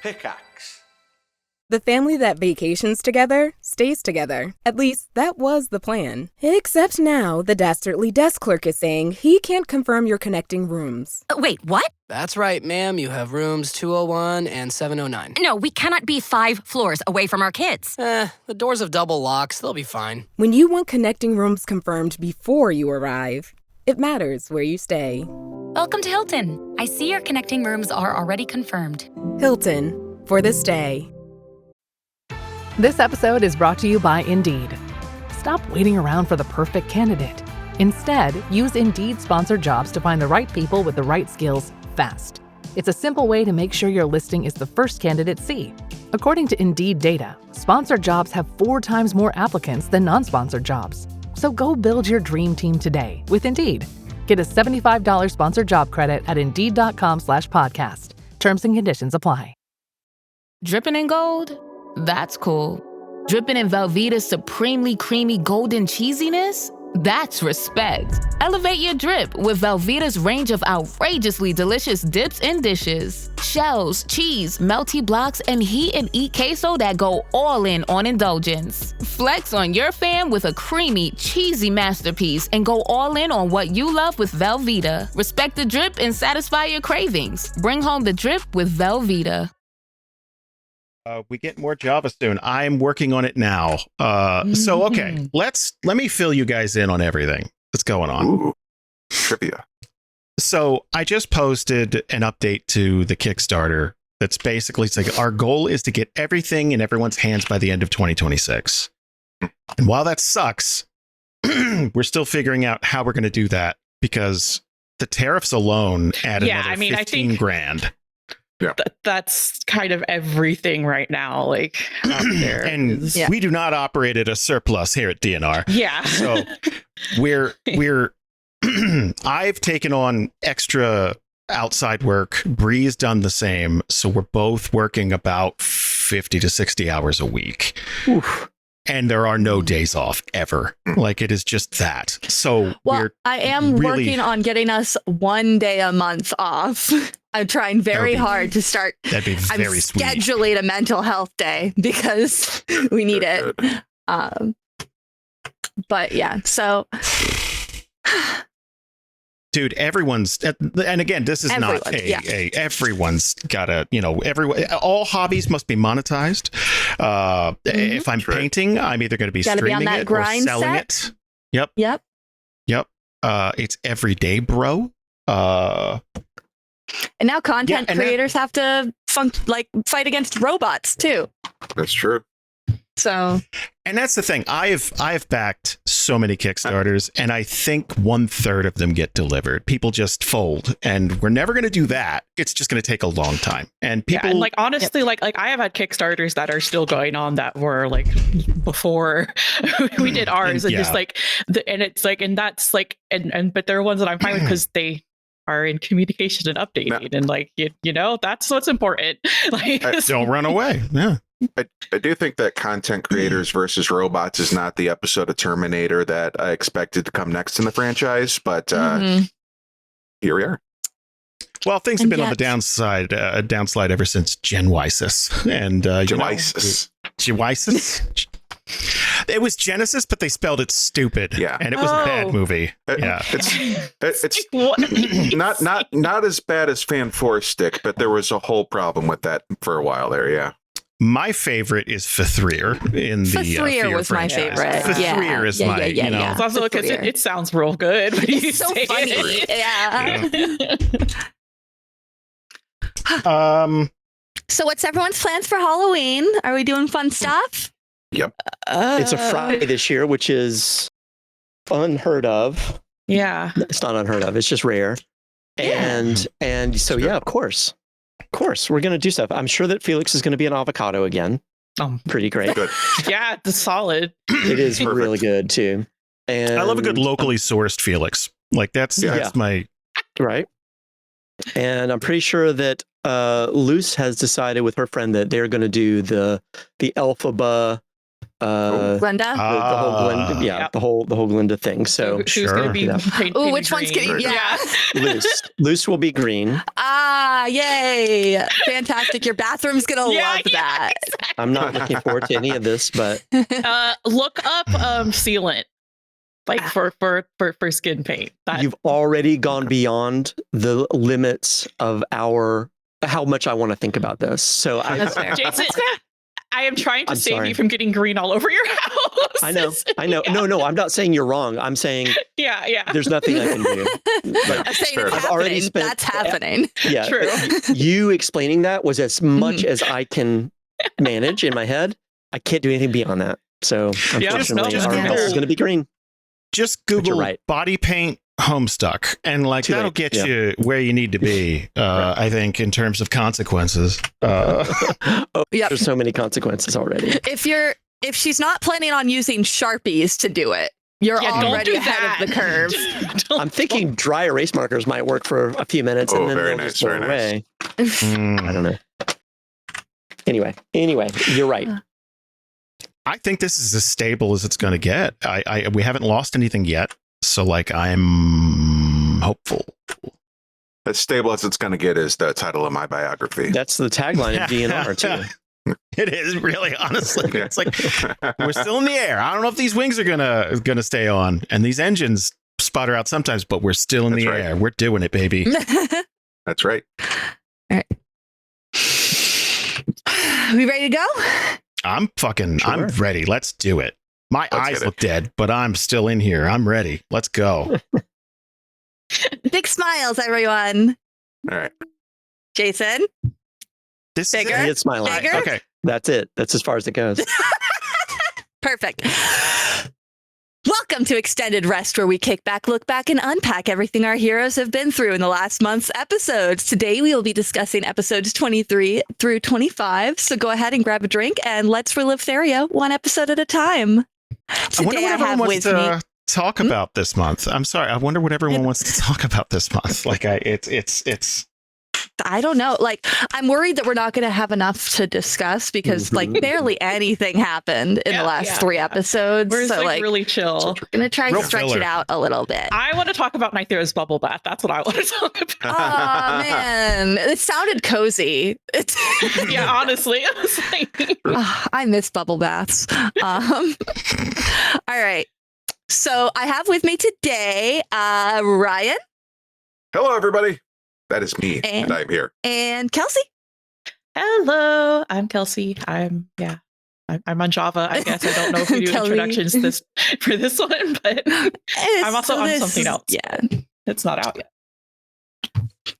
Pickaxe. The family that vacations together stays together. At least, that was the plan. Except now, the dastardly desk clerk is saying he can't confirm your connecting rooms. Wait, what? That's right, ma'am. You have rooms 201 and 709. No, we cannot be 5 floors away from our kids. The doors have double locks. They'll be fine. When you want connecting rooms confirmed before you arrive, it matters where you stay. Welcome to Hilton. I see your connecting rooms are already confirmed. Hilton, for this day. This episode is brought to you by Indeed. Stop waiting around for the perfect candidate. Instead, use Indeed sponsored jobs to find the right people with the right skills fast. It's a simple way to make sure your listing is the first candidates see. According to Indeed data, sponsored jobs have 4 times more applicants than non-sponsored jobs. So go build your dream team today with Indeed. Get a $75 sponsored job credit at Indeed.com/podcast. Terms and conditions apply. Dripping in gold? That's cool. Dripping in Velveeta's supremely creamy golden cheesiness? That's respect. Elevate your drip with Velveeta's range of outrageously delicious dips and dishes. Shells, cheese, melty blocks, and heat and eat queso that go all in on indulgence. Flex on your fam with a creamy, cheesy masterpiece and go all in on what you love with Velveeta. Respect the drip and satisfy your cravings. Bring home the drip with Velveeta. We get more Java soon. I'm working on it now. So, okay, let me fill you guys in on everything that's going on. Ooh, trivia. So I just posted an update to the Kickstarter that's basically like our goal is to get everything in everyone's hands by the end of 2026. And while that sucks, we're still figuring out how we're going to do that because the tariffs alone add another 15 grand. Yeah. That's kind of everything right now, like out there. And we do not operate at a surplus here at DNR. Yeah. So we're I've taken on extra outside work. Bree's done the same. So we're both working about 50 to 60 hours a week. Oof. And there are no days off ever. Like it is just that. So I am working on getting us 1 day a month off. I'm trying very hard to start. That'd be very sweet. Scheduling a mental health day because we need it. But yeah, so. Dude, everyone's, and again, this is not everyone's got to, all hobbies must be monetized. If I'm painting, I'm either going to be streaming it or selling it. Yep. It's every day, bro. And now content creators have to fight against robots too. That's true. So, and that's the thing. I've backed so many Kickstarters, and I think 1/3 of them get delivered. People just fold, and we're never going to do that. It's just going to take a long time. And people, and honestly, like I have had Kickstarters that are still going on that were like before we did ours, and just but there are ones that I'm fine with because they are in communication and updating, and that's what's important. Don't run away. Yeah. I do think that content creators versus robots is not the episode of Terminator that I expected to come next in the franchise, but here we are. Well, things have been on the downslide ever since Genesis and Genesis. It was Genesis, but they spelled it stupid. Yeah, and it was a bad movie. It's not as bad as Fan Four Stick, but there was a whole problem with that for a while there. Yeah. My favorite is Fithrir in the Fithrir was franchise. my favorite. Fithrir is my, It's also because it sounds real good. It's so funny. Yeah. So what's everyone's plans for Halloween? Are we doing fun stuff? Yep. It's a Friday this year, which is unheard of. Yeah. It's not unheard of. It's just rare. And so, of course. Of course, we're going to do stuff. I'm sure that Felix is going to be an avocado again. Pretty great. Good. Yeah, it's solid. It is really good too. And I love a good locally sourced Felix. That's my right. And I'm pretty sure that Luce has decided with her friend that they're going to do the Elphaba Glenda? The whole Glenda, the whole Glenda thing. So who's going to be which one's getting? Luce will be green. Yeah, yay. Fantastic. Your bathroom's going to love that. Exactly. I'm not looking forward to any of this, but look up sealant, like for skin paint. You've already gone beyond the limits of how much I want to think about this. So Jason, I am trying to save you from getting green all over your house. I know. No, I'm not saying you're wrong. I'm saying there's nothing I can do. But I'm saying it's happening. That's happening. Yeah, true. You explaining that was as much as I can manage in my head. I can't do anything beyond that. So unfortunately, our house is going to be green. Just Google body paint Homestuck, and that'll get you where you need to be. I think in terms of consequences. There's so many consequences already. If she's not planning on using Sharpies to do it, you're already ahead of the curve. I'm thinking dry erase markers might work for a few minutes, and then they'll just go away. I don't know. Anyway, you're right. I think this is as stable as it's going to get. We haven't lost anything yet. So I'm hopeful. As stable as it's going to get is the title of my biography. That's the tagline of DNR too. It is really, honestly. It's like we're still in the air. I don't know if these wings are gonna stay on, and these engines sputter out sometimes, but we're still in the air. We're doing it, baby. That's right. All right. We ready to go? I'm ready. Let's do it. My eyes look dead, but I'm still in here. I'm ready. Let's go. Big smiles, everyone. All right. Jason? Bigger? It's smiling. Bigger? Okay. That's it. That's as far as it goes. Perfect. Welcome to Extended Rest, where we kick back, look back, and unpack everything our heroes have been through in the last month's episodes. Today, we will be discussing episodes 23 through 25. So go ahead and grab a drink and let's relive Theria one episode at a time. Today, I have with me... talk about this month. I'm sorry. I wonder what everyone wants to talk about this month. It's I don't know. I'm worried that we're not going to have enough to discuss because barely anything happened in the last 3 episodes. We're really chill. We're going to try and stretch it out a little bit. I want to talk about Nythera's bubble bath. That's what I want to talk about. Oh, man. It sounded cozy. Honestly. I was like... I miss bubble baths. All right. So I have with me today, Ryan. Hello, everybody. That is me, and I'm here. And Kelsey. Hello, I'm Kelsey. I'm on Java. I guess I don't know if we do introductions for this one, but I'm also on something else. Yeah, it's not out yet.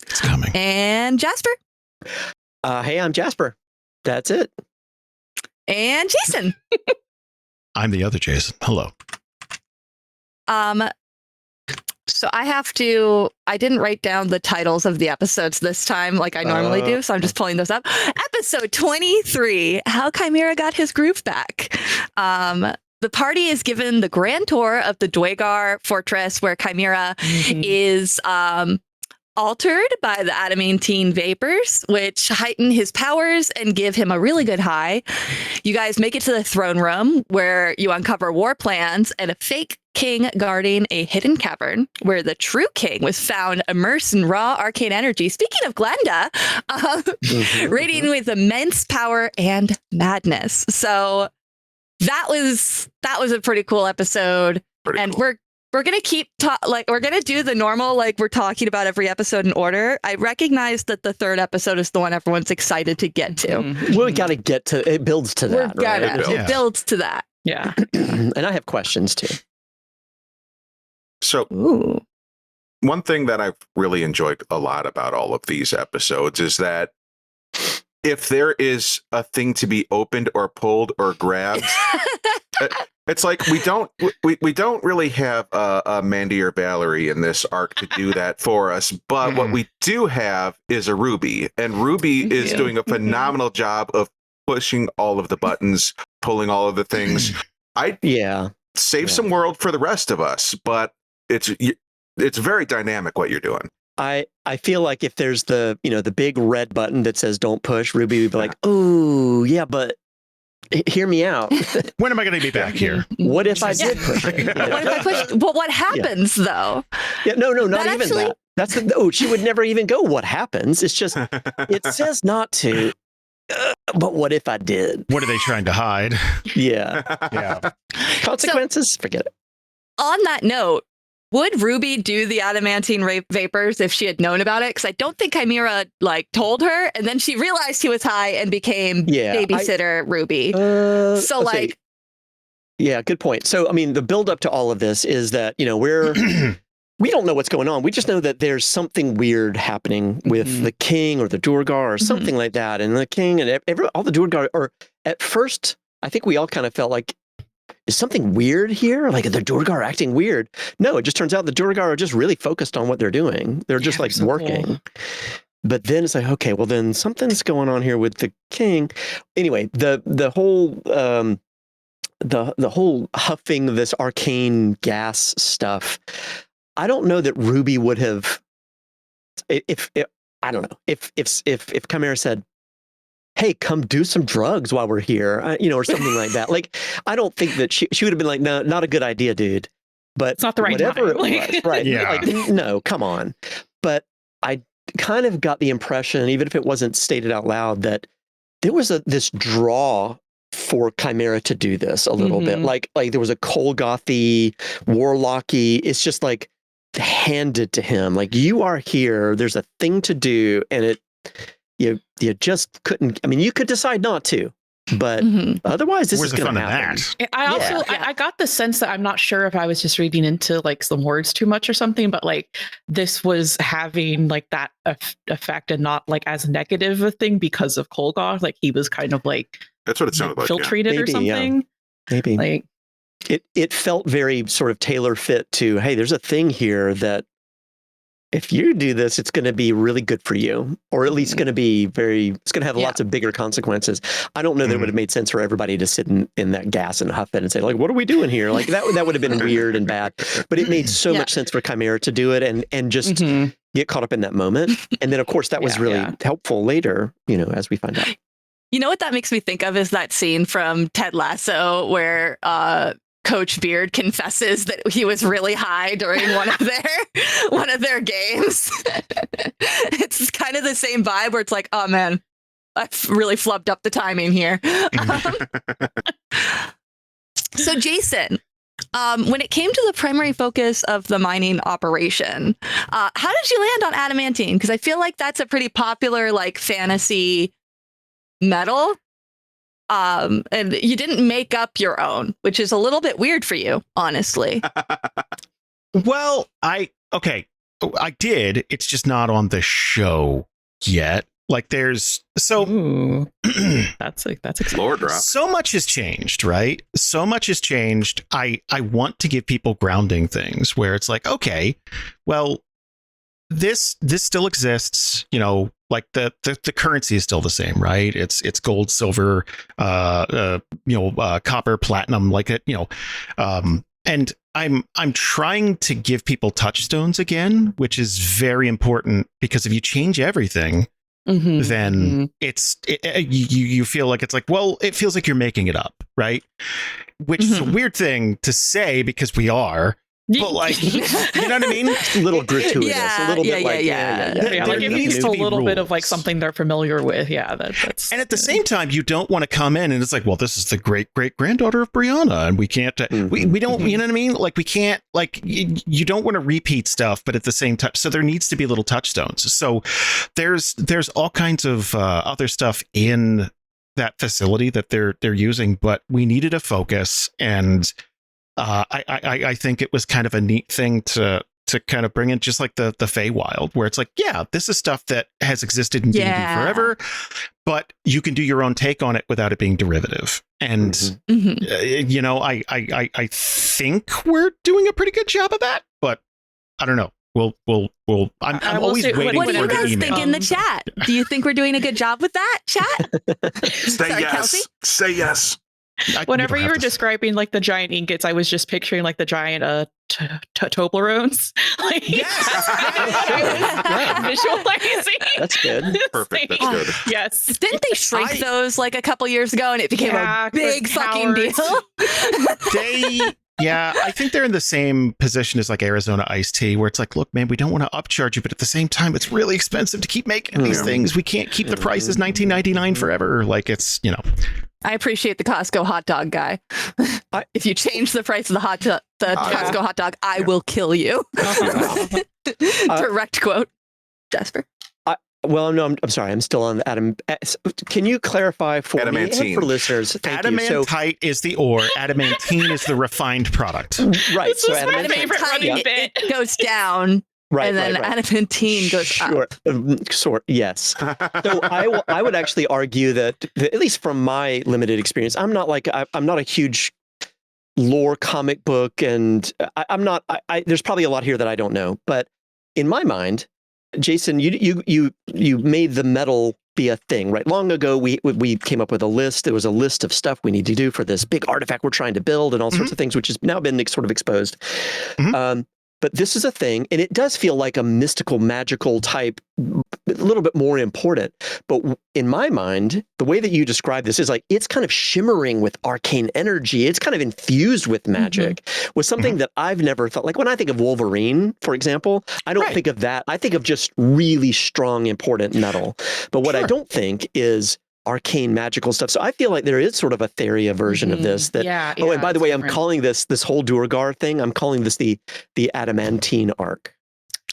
It's coming. And Jasper. Hey, I'm Jasper. That's it. And Jason. I'm the other Jason. Hello. So I didn't write down the titles of the episodes this time like I normally do, so I'm just pulling those up. Episode 23, How Chimera Got His Groove Back. The party is given the grand tour of the duergar fortress where Chimera is altered by the adamantine vapors, which heighten his powers and give him a really good high. You guys make it to the throne room where you uncover war plans and a fake king guarding a hidden cavern where the true king was found immersed in raw arcane energy. Speaking of Glenda, radiating with immense power and madness. So that was a pretty cool episode. We're going to keep we're going to do the normal, we're talking about every episode in order. I recognize that the 3rd episode is the one everyone's excited to get to. We got to get to it. Builds to that. It builds to that. Yeah. And I have questions too. So one thing that I've really enjoyed a lot about all of these episodes is that if there is a thing to be opened or pulled or grabbed, it's like we don't really have a Mandy or Valerie in this arc to do that for us. But what we do have is a Ruby, and Ruby is doing a phenomenal job of pushing all of the buttons, pulling all of the things. Save some world for the rest of us, but it's very dynamic what you're doing. I feel like if there's the big red button that says don't push, Ruby would be like, oh yeah, but hear me out. When am I going to be back here? What if I did push it? What if I push? But what happens though? Yeah, no, not even that. She would never even go, what happens? It's just, it says not to. But what if I did? What are they trying to hide? Yeah. Consequences? Forget it. On that note, would Ruby do the adamantine vapors if she had known about it? Because I don't think Chimera told her, and then she realized he was high and became babysitter Ruby. Yeah, good point. So, I mean, the build up to all of this is that, we don't know what's going on. We just know that there's something weird happening with the king or the duergar or something like that. And the king and all the duergar, or at first, I think we all kind of felt like, is something weird here? Like, the duergar acting weird? No, it just turns out the duergar are just really focused on what they're doing. They're just working. Cool. But then it's like, okay, well then something's going on here with the king. Anyway, the whole the whole huffing this arcane gas stuff. I don't know that Ruby would have, if Chimera said, hey, come do some drugs while we're here, or something like that. Like, I don't think that she would have been like, no, not a good idea, dude. But it's not the right time. It was, right? Yeah. Like, no, come on. But I kind of got the impression, even if it wasn't stated out loud, that there was this draw for Chimera to do this a little bit. Like there was a Kolgothy, warlocky. It's just like handed to him. Like, you are here. There's a thing to do, and you just couldn't. I mean, you could decide not to, but otherwise, this is going to happen. I got the sense that, I'm not sure if I was just reading into some words too much or something, but this was having that effect and not as negative a thing because of Kolgoth. He was kind of that's what it sounded like. Filtrated or something. Yeah. Maybe. It felt very sort of tailor fit to, hey, there's a thing here that if you do this, it's going to be really good for you, or at least going to be it's going to have lots of bigger consequences. I don't know that it would have made sense for everybody to sit in that gas and huff it and say, what are we doing here? That would have been weird and bad, but it made so much sense for Chimera to do it and just get caught up in that moment. And then, of course, that was really helpful later, as we find out. You know what that makes me think of is that scene from Ted Lasso where Coach Beard confesses that he was really high during one of their games. It's kind of the same vibe where it's like, oh man, I've really flubbed up the timing here. So Jason, when it came to the primary focus of the mining operation, how did you land on adamantine? Because I feel like that's a pretty popular fantasy metal. And you didn't make up your own, which is a little bit weird for you, honestly. Well, I did. It's just not on the show yet. That's exciting. Lore drop. So much has changed, right? So much has changed. I want to give people grounding things where it's like, okay, well, this still exists, the currency is still the same, right? It's gold, silver, copper, platinum, and I'm trying to give people touchstones again, which is very important, because if you change everything, then you feel like it's it feels like you're making it up, right? Which is a weird thing to say, because we are. But you know what I mean? It's a little gratuitous, a little bit it needs a little bit of something they're familiar with. Yeah, that's. And at the same time, you don't want to come in and it's this is the great granddaughter of Brianna, and we can't. We don't. You know what I mean? We can't. You don't want to repeat stuff, but at the same time, so there needs to be little touchstones. So there's all kinds of other stuff in that facility that they're using, but we needed a focus, and I think it was kind of a neat thing to kind of bring in, just like the Feywild, where it's this is stuff that has existed in D&D forever, but you can do your own take on it without it being derivative. And I think we're doing a pretty good job of that, but I don't know. I'm always waiting what for the email. What do you guys think in the chat? Do you think we're doing a good job with that, chat? Say yes. Kelsey? Say yes. Whenever you were describing the giant ingots, I was just picturing the giant Toblerones. Visualizing. That's good. Perfect. That's good. Yes. Didn't they shrink those a couple years ago, and it became a big fucking deal? Yeah, I think they're in the same position as like Arizona iced tea, where it's like, look, man, we don't want to upcharge you, but at the same time, it's really expensive to keep making these things. We can't keep the prices $19.99 forever. Like it's, I appreciate the Costco hot dog guy. If you change the price of the Costco hot dog, I will kill you. Direct quote. Jasper. Well, no, I'm sorry. I'm still on the Adam. Can you clarify for me and for listeners? Adamantite is the ore. Adamantine is the refined product. Right. This was my favorite running bit. It goes down. Right, and then adamantine goes up. Yes. So I would actually argue that at least from my limited experience, I'm not a huge lore comic book, and I'm not. There's probably a lot here that I don't know, but in my mind, Jason, you made the metal be a thing, right? Long ago, we came up with a list. There was a list of stuff we need to do for this big artifact we're trying to build, and all sorts of things, which has now been sort of exposed. But this is a thing, and it does feel like a mystical, magical type, a little bit more important. But in my mind, the way that you describe this is like it's kind of shimmering with arcane energy. It's kind of infused with magic, with something that I've never thought. Like when I think of Wolverine, for example, I don't think of that. I think of just really strong, important metal. But what I don't think is arcane magical stuff. So I feel like there is sort of a Theria version of this that, and by the way, I'm calling this whole duergar thing, I'm calling this the adamantine arc.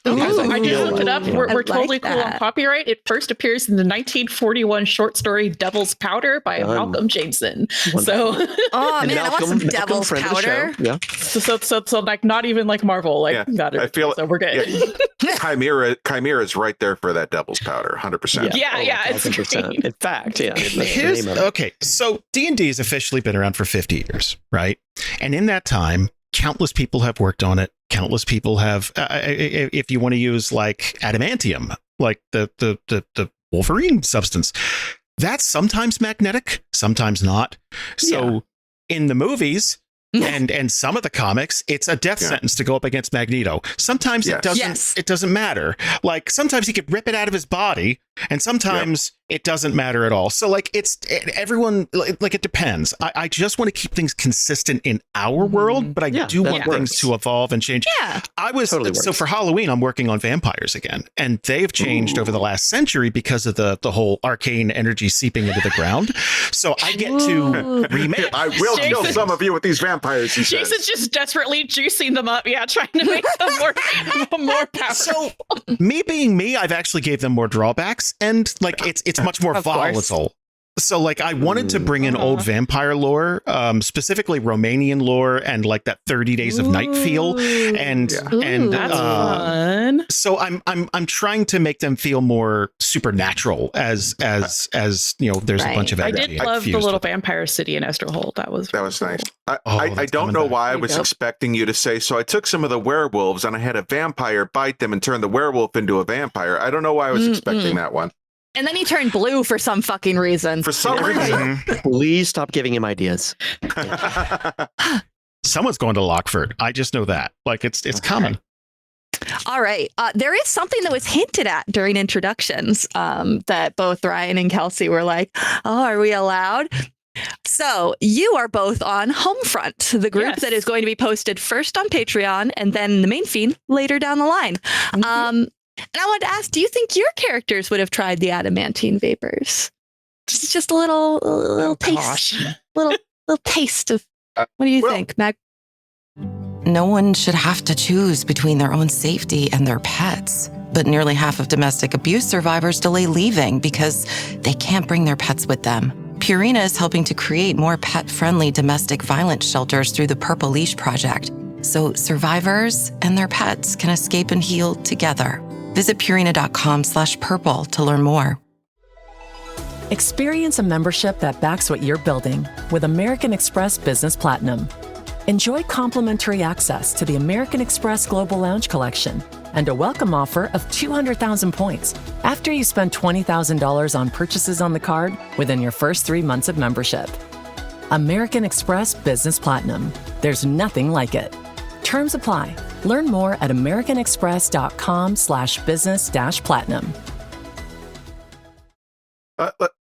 I just looked it up. We're totally cool on copyright. It first appears in the 1941 short story Devil's Powder by Malcolm Jamieson. So, oh man, I want some Devil's Powder. Yeah. So like not even like Marvel. Like got it. I feel so we're good. Yeah. Chimera is right there for that Devil's Powder, 100%. Yeah, it's great. In fact, yeah. Okay, so D&D has officially been around for 50 years, right? And in that time, countless people have worked on it. Countless people have, if you want to use like adamantium, like the Wolverine substance, that's sometimes magnetic, sometimes not. So in the movies and some of the comics, it's a death sentence to go up against Magneto. Sometimes it doesn't. It doesn't matter. Like sometimes he could rip it out of his body, and sometimes it doesn't matter at all. So like everyone like it depends. I just want to keep things consistent in our world, but I do want things to evolve and change. Yeah, I was so for Halloween, I'm working on vampires again, and they've changed over the last century because of the whole arcane energy seeping into the ground. So I get to remake. I will kill some of you with these vampires. Jason's just desperately juicing them up. Yeah, trying to make them more powerful. So me being me, I've actually gave them more drawbacks, and like it's much more volatile. So like I wanted to bring in old vampire lore, specifically Romanian lore, and like that 30 Days of Night feel, and that's fun. So I'm trying to make them feel more supernatural as you know. There's a bunch of energy. I did love the little vampire city in Esterhold. That was nice. I don't know why I was expecting you to say. So I took some of the werewolves and I had a vampire bite them and turn the werewolf into a vampire. I don't know why I was expecting that one. And then he turned blue for some fucking reason. For some reason. Please stop giving him ideas. Someone's going to Lockford. I just know that. Like it's common. All right. There is something that was hinted at during introductions that both Ryan and Kelsey were like, oh, are we allowed? So you are both on Homefront, the group that is going to be posted first on Patreon and then the main feed later down the line. And I wanted to ask, do you think your characters would have tried the adamantine vapors? Just a little taste, little taste of. What do you think, Mag? No one should have to choose between their own safety and their pets. But nearly half of domestic abuse survivors delay leaving because they can't bring their pets with them. Purina is helping to create more pet-friendly domestic violence shelters through the Purple Leash Project, so survivors and their pets can escape and heal together. Visit Purina.com/purple to learn more. Experience a membership that backs what you're building with American Express Business Platinum. Enjoy complimentary access to the American Express Global Lounge Collection and a welcome offer of 200,000 points after you spend $20,000 on purchases on the card within your first 3 months of membership. American Express Business Platinum. There's nothing like it. Terms apply. Learn more at americanexpress.com/business-platinum.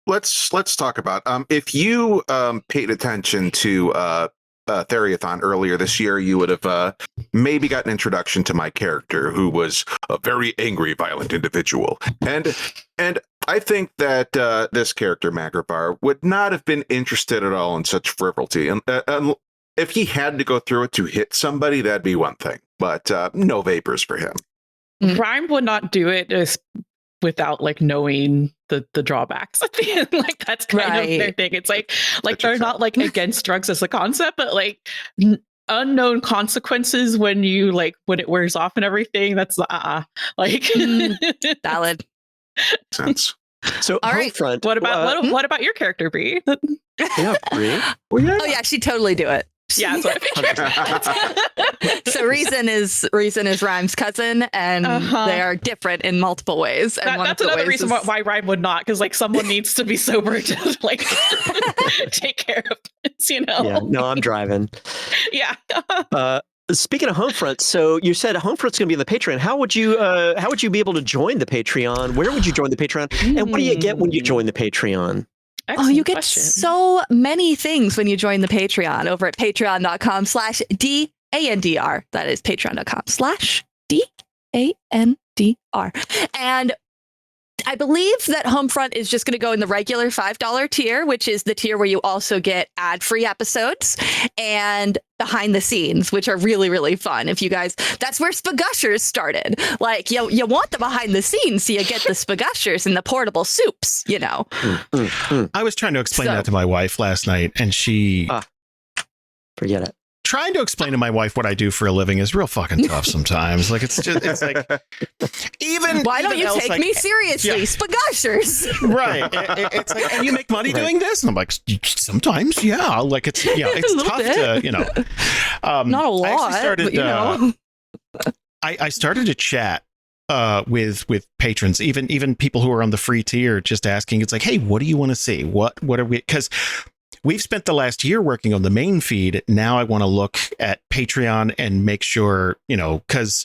Let's talk about if you paid attention to Theriathon earlier this year, you would have maybe got an introduction to my character, who was a very angry, violent individual. And I think that this character, Magrabar, would not have been interested at all in such frivolity. And if he had to go through it to hit somebody, that'd be one thing. But no vapors for him. Rhyme would not do it without like knowing the drawbacks at the end. Like that's kind of their thing. It's like they're not like against drugs as a concept, but like unknown consequences when it wears off and everything. That's like valid sense. So all right. Homefront, What about your character, Bree? Yeah, Bree. Oh yeah, she'd totally do it. Yeah, that's what I figured. So Reason is Rhyme's cousin, and they are different in multiple ways. And that's another reason why Rhyme would not, because like someone needs to be sober to like take care of this, you know? Yeah, no, I'm driving. Yeah. Speaking of Homefront, so you said Homefront's going to be in the Patreon. How would you be able to join the Patreon? Where would you join the Patreon? And what do you get when you join the Patreon? Excellent you get so many things when you join the Patreon over at patreon.com/DANDR. That is patreon.com/DANDR. And I believe that Homefront is just going to go in the regular $5 tier, which is the tier where you also get ad-free episodes and behind the scenes, which are really, really fun. If you guys, that's where Spagushers started. Like you want the behind the scenes, so you get the Spagushers and the portable soups, you know. I was trying to explain that to my wife last night, and she forget it. Trying to explain to my wife what I do for a living is real fucking tough sometimes. Like it's like even why don't you take me seriously, Spagushers? Right. It's like, and you make money doing this? And I'm like, sometimes, yeah. Like it's tough to, you know. Not a lot, but you know. I started a chat with patrons, even people who are on the free tier, just asking. It's like, hey, what do you want to see? What are we? Because we've spent the last year working on the main feed. Now I want to look at Patreon and make sure, you know, because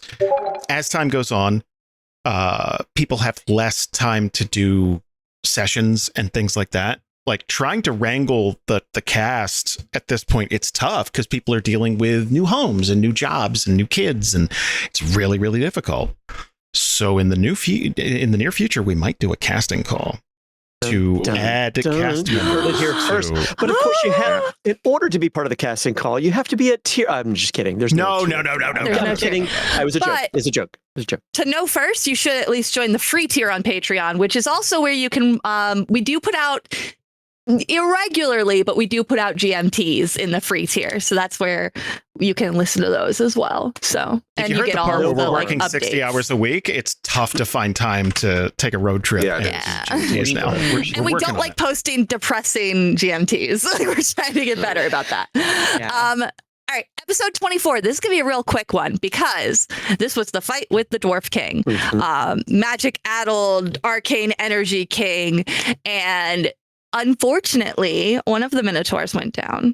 as time goes on, people have less time to do sessions and things like that. Like trying to wrangle the cast at this point, it's tough because people are dealing with new homes and new jobs and new kids, and it's really, really difficult. So in the near future, we might do a casting call to add cast members here first. But of course, you have, in order to be part of the casting call, you have to be at tier. I'm just kidding. There's no. I'm kidding. I was a joke. It's a joke. To know first, you should at least join the free tier on Patreon, which is also where you can. We do put out irregularly, but we do put out GMTs in the free tier, so that's where you can listen to those as well. So and you get all of the working updates. 60 hours a week. It's tough to find time to take a road trip. And we don't like posting depressing GMTs. We're trying to get better about that. All right, episode 24. This is going to be a real quick one because this was the fight with the Dwarf King, magic-addled arcane energy king, and unfortunately, one of the Minotaurs went down.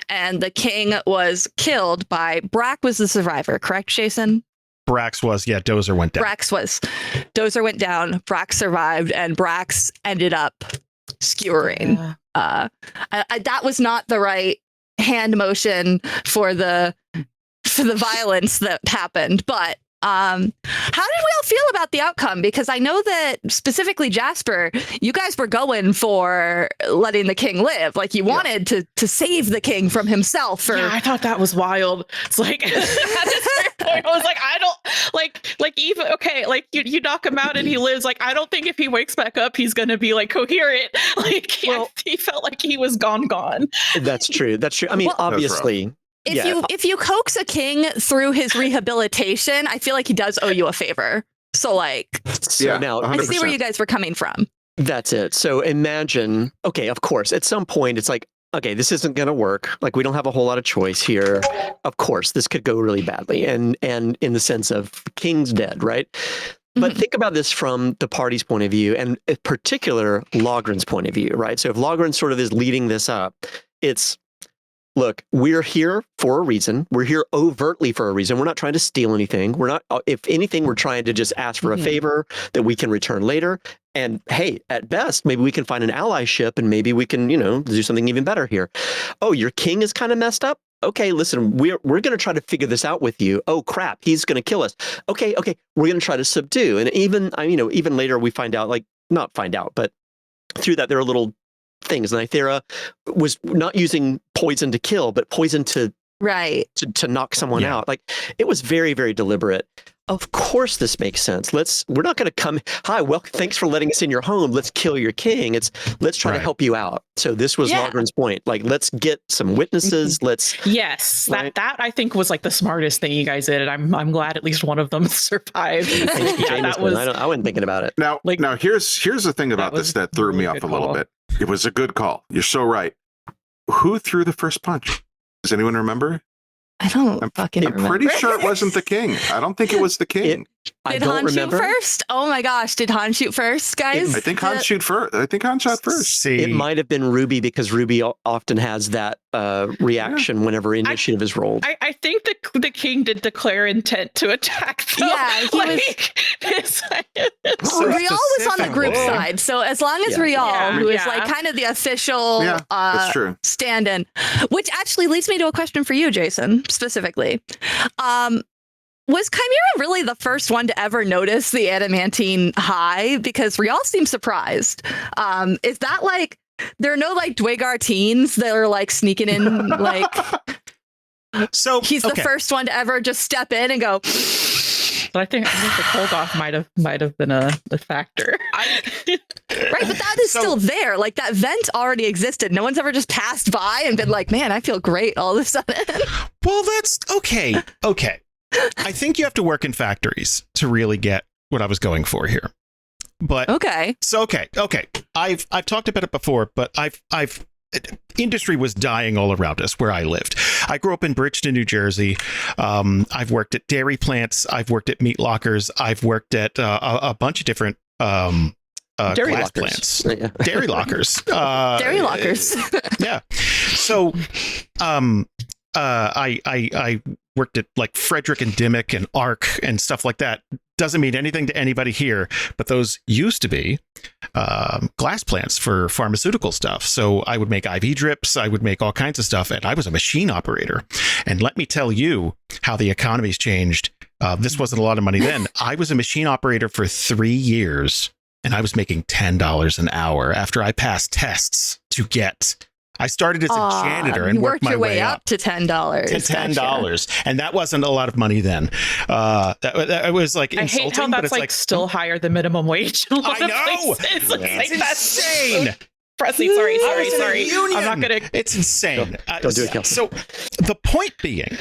And the king was killed by Brack was the survivor, correct, Jason? Brax was, Dozer went down. Dozer went down, Brax survived, and Brax ended up skewering. That was not the right hand motion for the violence that happened, but how did we all feel about the outcome? Because I know that specifically Jasper, you guys were going for letting the king live. Like you wanted to save the king from himself. I thought that was wild. It's like at this point, I was like, I don't like even like you knock him out and he lives. Like I don't think if he wakes back up, he's gonna be like coherent. Like he felt like he was gone. That's true. I mean, obviously. If you coax a king through his rehabilitation, I feel like he does owe you a favor. So now 100%. I see where you guys were coming from. That's it. So imagine, okay, of course, at some point it's like, okay, this isn't going to work. Like we don't have a whole lot of choice here. Of course, this could go really badly. And in the sense of king's dead, right? But think about this from the party's point of view, and in particular, Logryn's point of view, right? So if Logryn sort of is leading this up, it's, look, we're here for a reason. We're here overtly for a reason. We're not trying to steal anything. We're not, if anything, we're trying to just ask for a favor that we can return later. And hey, at best, maybe we can find an allyship and maybe we can, do something even better here. Oh, your king is kind of messed up? Okay, listen, we're going to try to figure this out with you. Oh, crap, he's going to kill us. Okay, we're going to try to subdue. And even later we find out, not find out, but through that there are little things. Nythera was not using poison to kill, but poison to knock someone out. It was very, very deliberate. Of course this makes sense. We're not going to come, hi, well, thanks for letting us in your home. Let's kill your king. Let's try to help you out. So this was Logryn's point. Let's get some witnesses. Yes, that I think was the smartest thing you guys did. And I'm glad at least one of them survived. That was, I wasn't thinking about it. Now here's the thing about this that threw me off a little bit. It was a good call. You're so right. Who threw the first punch? Does anyone remember? I don't remember. I'm pretty sure it wasn't the king. I don't think it was the king. Did Han shoot first? Oh my gosh, did Han shoot first, guys? I think Han shoot first. I think Han shot first. It might have been Ruby because Ruby often has that reaction whenever initiative is rolled. I think the king did declare intent to attack. Though. Yeah, he was. Rhyel was on the group side, so as long as Rhyel, who is kind of the official that's true. stand-in, which actually leads me to a question for you, Jason, specifically. Was Chimera really the first one to ever notice the adamantine high? Because Rhyel seems surprised. Is that there are no duergar teens that are sneaking in So he's the first one to ever just step in and go. But I think the Kolgoth might have been a factor. Right, but that is still there. That vent already existed. No one's ever just passed by and been man, I feel great all of a sudden. Well, that's okay. Okay. I think you have to work in factories to really get what I was going for here. But okay. I've talked about it before, but industry was dying all around us where I lived. I grew up in Bridgeton, New Jersey. I've worked at dairy plants. I've worked at meat lockers. I've worked at a bunch of different dairy glass plants. Dairy lockers. Dairy lockers. Yeah. So I worked at Frederick and Dimmock and Arc and stuff like that. Doesn't mean anything to anybody here, but those used to be glass plants for pharmaceutical stuff. So I would make IV drips. I would make all kinds of stuff. And I was a machine operator. And let me tell you how the economy's changed. This wasn't a lot of money then. I was a machine operator for 3 years and I was making $10 an hour after I passed tests to get. I started as a janitor and worked my way up to $10. To $10, and that wasn't a lot of money then. That was insulting. I hate how that's still higher than minimum wage. In a lot I know. Of places. It's insane. Presley, sorry. I'm not gonna. It's insane. Don't do it, Kelsey. So the point being,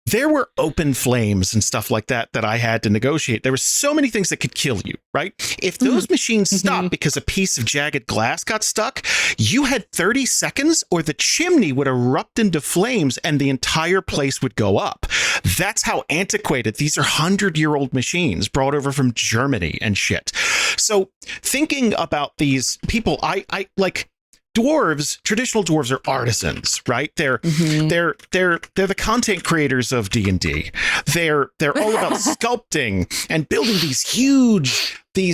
there were open flames and stuff like that I had to negotiate. There were so many things that could kill you, right? If those machines stopped because a piece of jagged glass got stuck, you had 30 seconds or the chimney would erupt into flames and the entire place would go up. That's how antiquated. These are 100-year-old machines brought over from Germany and shit. So thinking about these people, I dwarves, traditional dwarves are artisans, right? They're the content creators of D&D. They're all about sculpting and building these huge the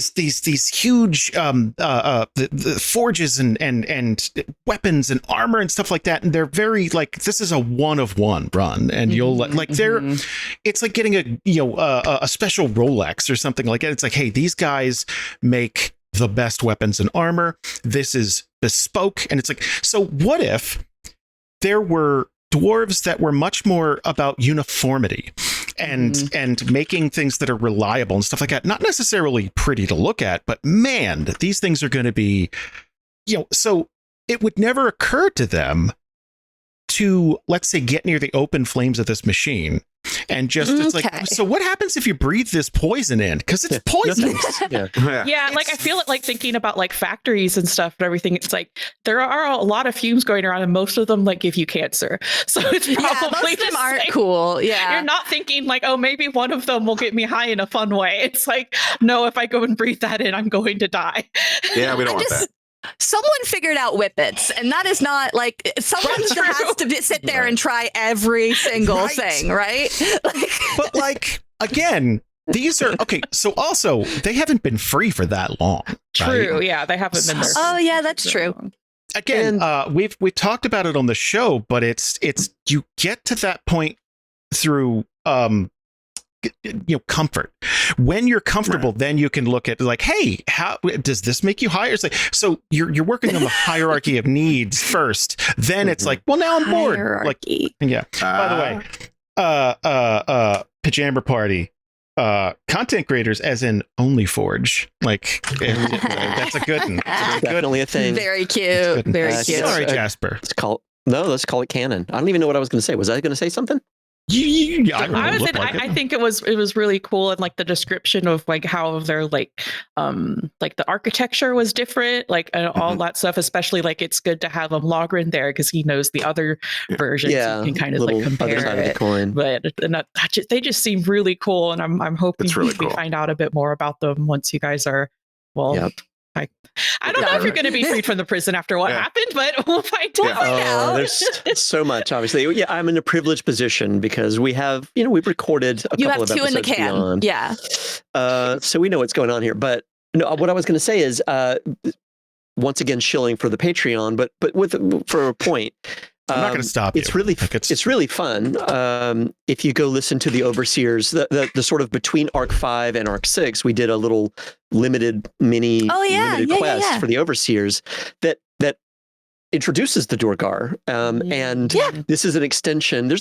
forges and weapons and armor and stuff like that. And they're very this is a 1-of-1 run, and you'll it's like getting a special Rolex or something like that. It's hey, these guys make the best weapons and armor. This is bespoke. And it's so what if there were dwarves that were much more about uniformity and making things that are reliable and stuff like that? Not necessarily pretty to look at, but man, these things are going to be, so it would never occur to them to, let's say, get near the open flames of this machine. And just so what happens if you breathe this poison in? Because it's poison. I feel it thinking about factories and stuff and everything. It's there are a lot of fumes going around, and most of them give you cancer. So it's probably most of them aren't cool. Yeah, you're not thinking oh, maybe one of them will get me high in a fun way. It's no, if I go and breathe that in, I'm going to die. Yeah, we don't want that. Someone figured out whippets, and that is not someone has to sit there and try every single thing, right? But again, These are okay. So also, they haven't been free for that long. True. Right? Yeah, they haven't been there. Oh, yeah, that's true. Again, we've talked about it on the show, but it's you get to that point through comfort. When you're comfortable, then you can look at like, hey, how does this make you higher? It's like, so you're working on the hierarchy of needs first. Then it's like, well, now I'm bored. Hierarchy. Like, yeah. By the way, pajama party. Content creators, as in OnlyForge, like that's a good one. Definitely a thing. Very cute. Very cute. Sorry, Jasper. Let's call it canon. I don't even know what I was going to say. Was I going to say something? I think it was really cool, and like the description of like how their like the architecture was different, like and all that stuff. Especially like it's good to have Logrhyn there because he knows the other versions. Yeah, you can kind of like compare other side it. Of the coin. But they just seem really cool, and I'm hoping really we cool. find out a bit more about them once you guys are I don't know if you're going to be freed from the prison after what happened, but we'll find out. There's so much, obviously. Yeah, I'm in a privileged position because we have, we've recorded a couple of episodes. You have 2 in the can. Beyond. Yeah. So we know what's going on here. But no, what I was going to say is, once again, shilling for the Patreon, but for a point. I'm not going to stop you. It's really fun. If you go listen to the Overseers, the sort of between Arc 5 and Arc 6, we did a little limited quest for the Overseers that introduces the duergar. And this is an extension.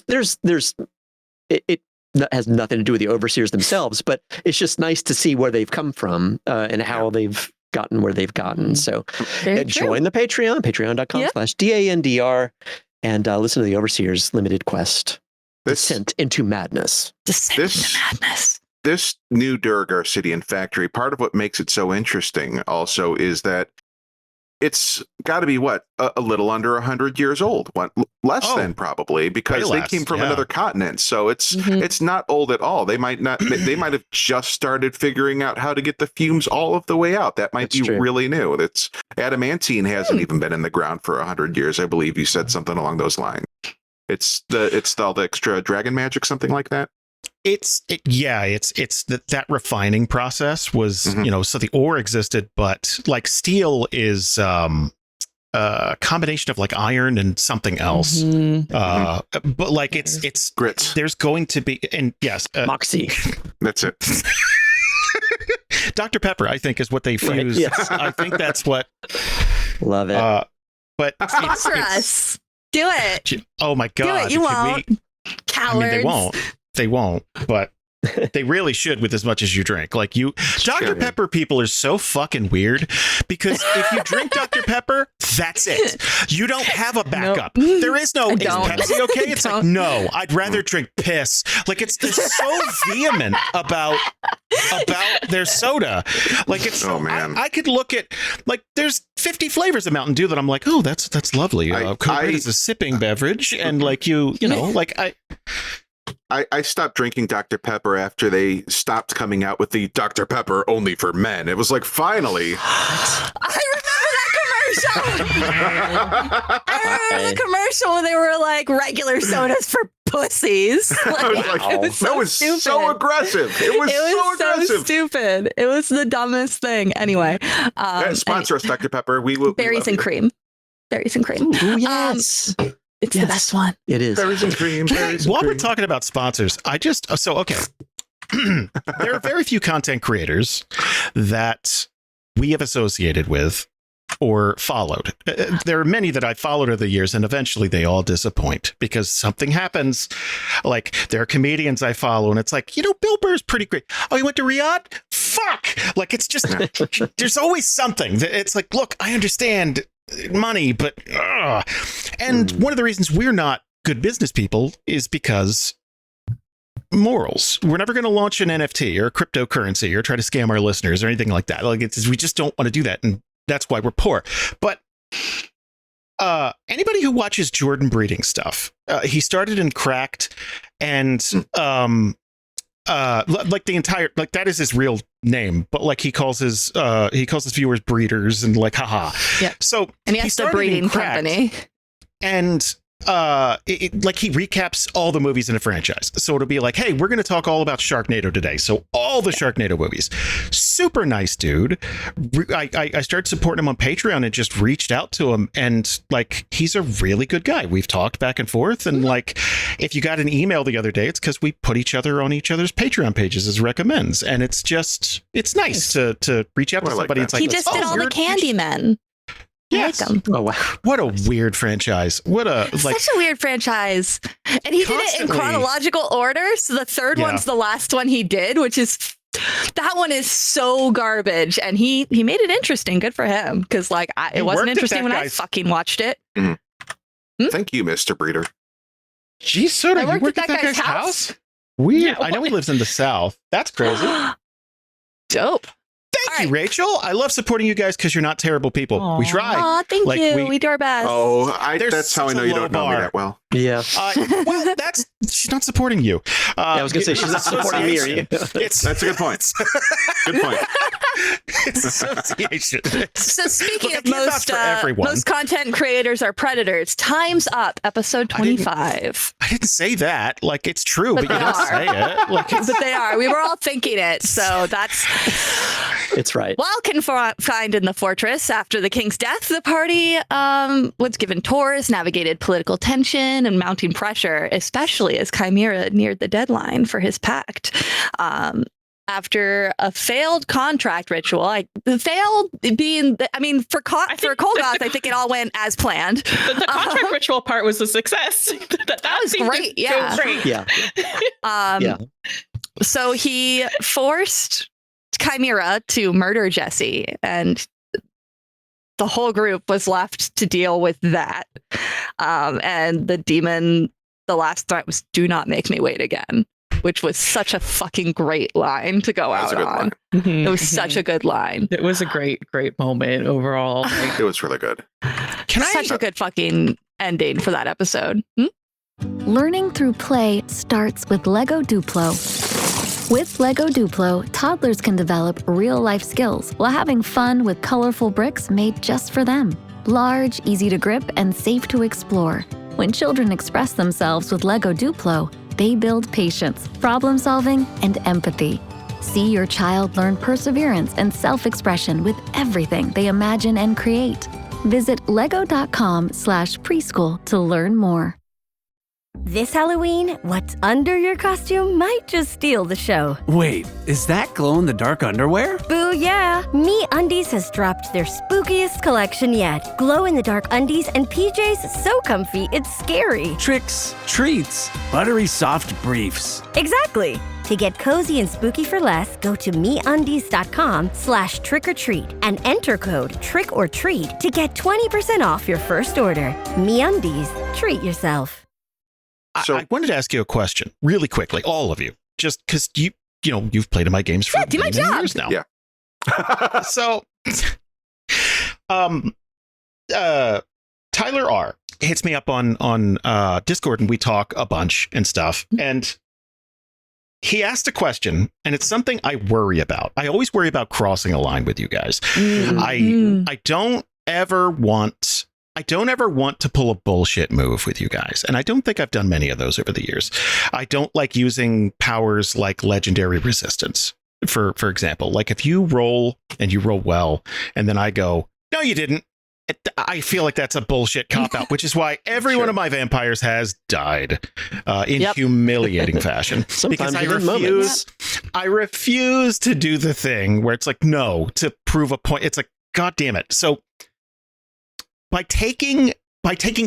It has nothing to do with the Overseers themselves, but it's just nice to see where they've come from and how they've gotten where they've gotten. So join the Patreon, patreon.com/DANDR. And listen to the Overseers limited quest. Descent into Madness. This new duergar city and factory, part of what makes it so interesting also is that it's got to be a little under 100 years old, less than probably, because they came from another continent. So it's not old at all. They might have just started figuring out how to get the fumes all of the way out. That might be really new. It's adamantine hasn't even been in the ground for 100 years. I believe you said something along those lines. It's all the extra dragon magic, something like that. It's that refining process was, so the ore existed, but like steel is a combination of like iron and something else. But like it's grits. There's going to be, and yes, Moxie. That's it. Dr. Pepper, I think, is what they fused. Right, yes. I think that's what. Love it. But sponsor us. Do it. Oh my God. Do it. You won't. Cowards. I mean, they won't, but they really should with as much as you drink. Like Dr. Pepper people are so fucking weird because if you drink Dr. Pepper, that's it. You don't have a backup. Nope. There is no, is Pepsi okay? It's like, no, I'd rather drink piss. Like they're so vehement about their soda. Like it's, I could look at, like there's 50 flavors of Mountain Dew that I'm like, oh, that's lovely. Coke is a sipping beverage. And like I stopped drinking Dr. Pepper after they stopped coming out with the Dr. Pepper only for men. It was like, finally. I remember the commercial when they were like regular sodas for pussies. That was so aggressive. It was so aggressive. Stupid. It was the dumbest thing. Anyway. Sponsor us, Dr. Pepper. We will. Berries and cream. Berries and cream. Ooh, yes. It's the best one. It is. Berries and cream. While we're talking about sponsors, there are very few content creators that we have associated with or followed. There are many that I followed over the years, and eventually they all disappoint because something happens. Like there are comedians I follow, and it's like, Bill Burr's pretty great. Oh, he went to Riyadh? Fuck! Like it's just there's always something. It's like, look, I understand money, but and one of the reasons we're not good business people is because morals. We're never going to launch an NFT or a cryptocurrency or try to scam our listeners or anything like that. Like we just don't want to do that, and that's why we're poor. But anybody who watches Jordan breeding stuff, he started in Cracked, and like the entire, like that is his real name, but like he calls his viewers breeders and like haha. Yeah. So and he has a breeding company. And like he recaps all the movies in a franchise. So it'll be like, hey, we're going to talk all about Sharknado today. So all the Sharknado movies. Super nice dude. I started supporting him on Patreon and just reached out to him. And like, he's a really good guy. We've talked back and forth. And like, if you got an email the other day, it's because we put each other on each other's Patreon pages as recommends. And it's just, it's nice to reach out to somebody. It's like, he just did all the Candymen. Yes. Like oh wow! What a weird franchise. What a like such a weird franchise. And he did it in chronological order. So the third one's the last one he did, which is that one is so garbage. And he made it interesting. Good for him. Because like it wasn't interesting when I fucking watched it. Thank you, Mr. Breeder. Jeez, Soda, I you worked at that guy's house? Weird. Yeah, I know he lives in the South. That's crazy. Dope. Thank you, Rachel. I love supporting you guys because you're not terrible people. Aww. We try. Aw, thank you. We do our best. Oh, that's how I know you don't know me that well. Yeah. Well, she's not supporting you. I was going to say, she's not supporting me or you. That's a good point. Good point. It's association. So speaking of most content creators are predators, time's up, episode 25. I didn't say that. Like, it's true, but you don't say it. Like, but they are. We were all thinking it, so that's... It's right. While confined in the fortress after the king's death, the party was given tours, navigated political tension and mounting pressure, especially as Chimera neared the deadline for his pact. After a failed contract ritual, for Kolgoth, I think it all went as planned. The contract ritual part was a success. that was great. Yeah. Great. Yeah. So he forced Chimera to murder Jesse, and the whole group was left to deal with that. And the demon, the last threat was, "Do not make me wait again," which was such a fucking great line to go out on. It was such a good line. It was a great moment overall. Like, it was really good. Such a good fucking ending for that episode. Learning through play starts with Lego Duplo. With Lego Duplo, toddlers can develop real-life skills while having fun with colorful bricks made just for them. Large, easy to grip, and safe to explore. When children express themselves with Lego Duplo, they build patience, problem-solving, and empathy. See your child learn perseverance and self-expression with everything they imagine and create. Visit lego.com/preschool to learn more. This Halloween, what's under your costume might just steal the show. Wait, is that glow-in-the-dark underwear? Boo, yeah. MeUndies has dropped their spookiest collection yet. Glow-in-the-dark undies and PJs so comfy it's scary. Tricks, treats, buttery soft briefs. Exactly. To get cozy and spooky for less, go to MeUndies.com/trick-or-treat and enter code TRICK-OR-TREAT to get 20% off your first order. MeUndies. Treat yourself. So I wanted to ask you a question really quickly, all of you, just because you've played in my games for many years now. Yeah. So, Tyler R hits me up on Discord and we talk a bunch and stuff. And he asked a question, and it's something I worry about. I always worry about crossing a line with you guys. I don't ever want to pull a bullshit move with you guys. And I don't think I've done many of those over the years. I don't like using powers like legendary resistance. For example, like if you roll and you roll well, and then I go, "No, you didn't." I feel like that's a bullshit cop-out, which is why every one of my vampires has died in humiliating fashion. Because I refuse to do the thing where it's like, no, to prove a point. It's like, God damn it. So by taking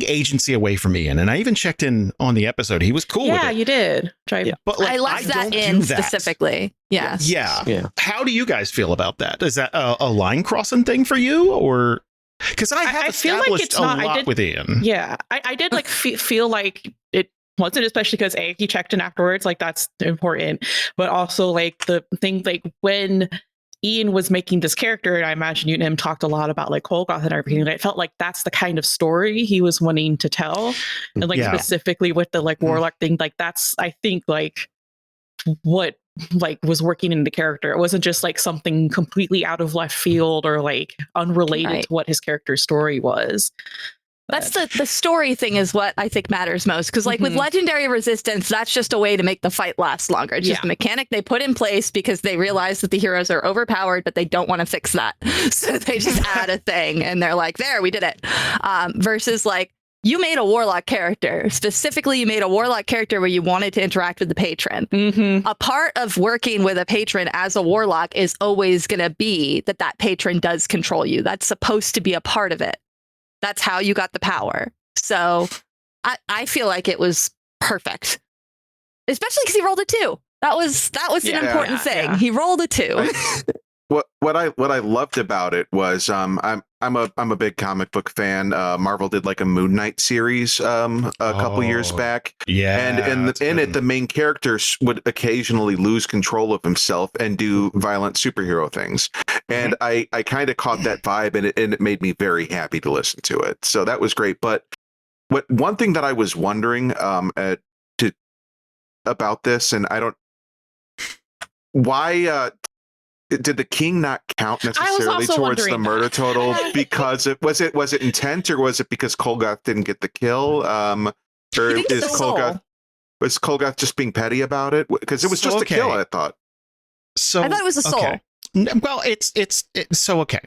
agency away from Ian, and I even checked in on the episode, he was cool with it. Yeah, you did. But like, I left that in specifically. Yes. Yeah. How do you guys feel about that? Is that a line crossing thing for you, or because I feel like it's not a lot with Ian? Yeah, I did like feel like it wasn't, especially because he checked in afterwards. Like that's important, but also like the thing like when Ian was making this character, and I imagine you and him talked a lot about like Kolgoth and everything. And I felt like that's the kind of story he was wanting to tell. And like specifically with the like warlock thing, like that's, I think, like what like was working in the character. It wasn't just like something completely out of left field or like unrelated to what his character's story was. That's the story thing is what I think matters most. Because like with legendary resistance, that's just a way to make the fight last longer. It's just a mechanic they put in place because they realize that the heroes are overpowered, but they don't want to fix that. So they just add a thing and they're like, there, we did it. Versus like, you made a warlock character. Specifically, you made a warlock character where you wanted to interact with the patron. A part of working with a patron as a warlock is always going to be that patron does control you. That's supposed to be a part of it. That's how you got the power. So I feel like it was perfect, especially because he rolled a 2. That was an important thing. Yeah. He rolled a 2. What I loved about it was I'm a big comic book fan. Marvel did like a Moon Knight series a couple years back. Yeah, and in it, the main character would occasionally lose control of himself and do violent superhero things. And I kind of caught that vibe, and it made me very happy to listen to it. So that was great. But one thing that I was wondering about this, and I don't why. Did the king not count necessarily towards the murder total because was it intent, or was it because Kolgoth didn't get the kill? Or is Kolgoth just being petty about it? Because it was just a kill, I thought. So I thought it was a soul. Okay. Well, it's so okay.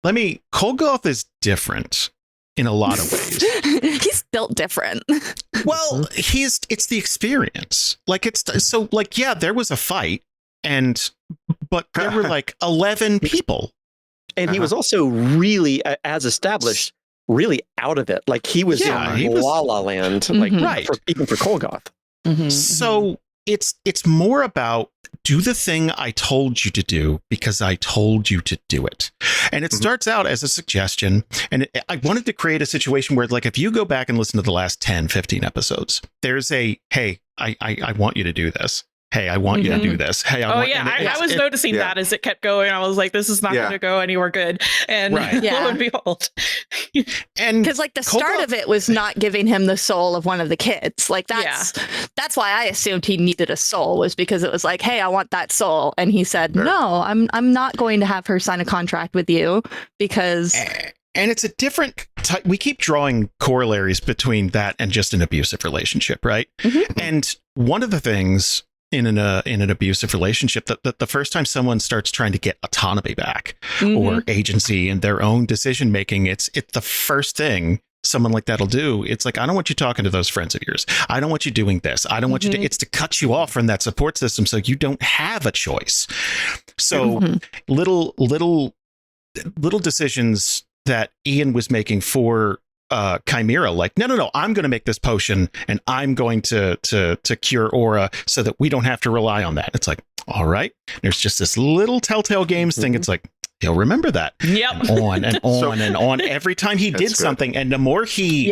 Kolgoth is different in a lot of ways. He's built different. Well, it's the experience. There was a fight. But there were like 11 people. And he was also really, as established, really out of it. Like he was in La La Land, even for Kolgoth. So it's more about do the thing I told you to do because I told you to do it. And it starts out as a suggestion. And I wanted to create a situation where, like, if you go back and listen to the last 10, 15 episodes, there's hey, I want you to do this. Hey, I want you to do this. Hey, I was noticing that as it kept going. I was like, this is not going to go anywwer good. And lo and behold. And because like the start of it was not giving him the soul of one of the kids. Like that's why I assumed he needed a soul, was because it was like, hey, I want that soul. And he said, no, I'm not going to have her sign a contract with you because... And it's a different type. We keep drawing corollaries between that and just an abusive relationship, right? And one of the things... in an abusive relationship, that the first time someone starts trying to get autonomy back or agency in their own decision making, it's the first thing someone like that'll do. It's like, I don't want you talking to those friends of yours. I don't want you doing this. I don't want you to. It's to cut you off from that support system so you don't have a choice. So little decisions that Ian was making for Chimera, like, no, I'm going to make this potion and I'm going to cure aura so that we don't have to rely on that. It's like, all right, there's just this little Telltale Games thing. It's like, he'll remember that. Yep. And on and on and on every time he did something. And the more he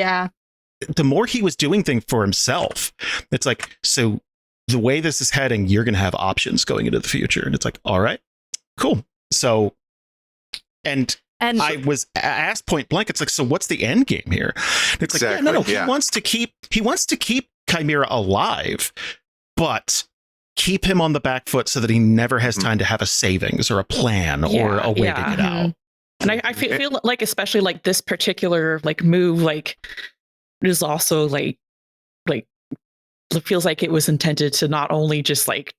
was doing things for himself, it's like, so the way this is heading, you're going to have options going into the future. And it's like, all right, cool. So, and I was asked point blank, it's like, so what's the end game here? And it's like, he wants to keep Chimera alive, but keep him on the back foot so that he never has time to have a savings or a plan or a way to get out. And I feel like, especially like this particular like move, like is also like it feels like it was intended to not only just like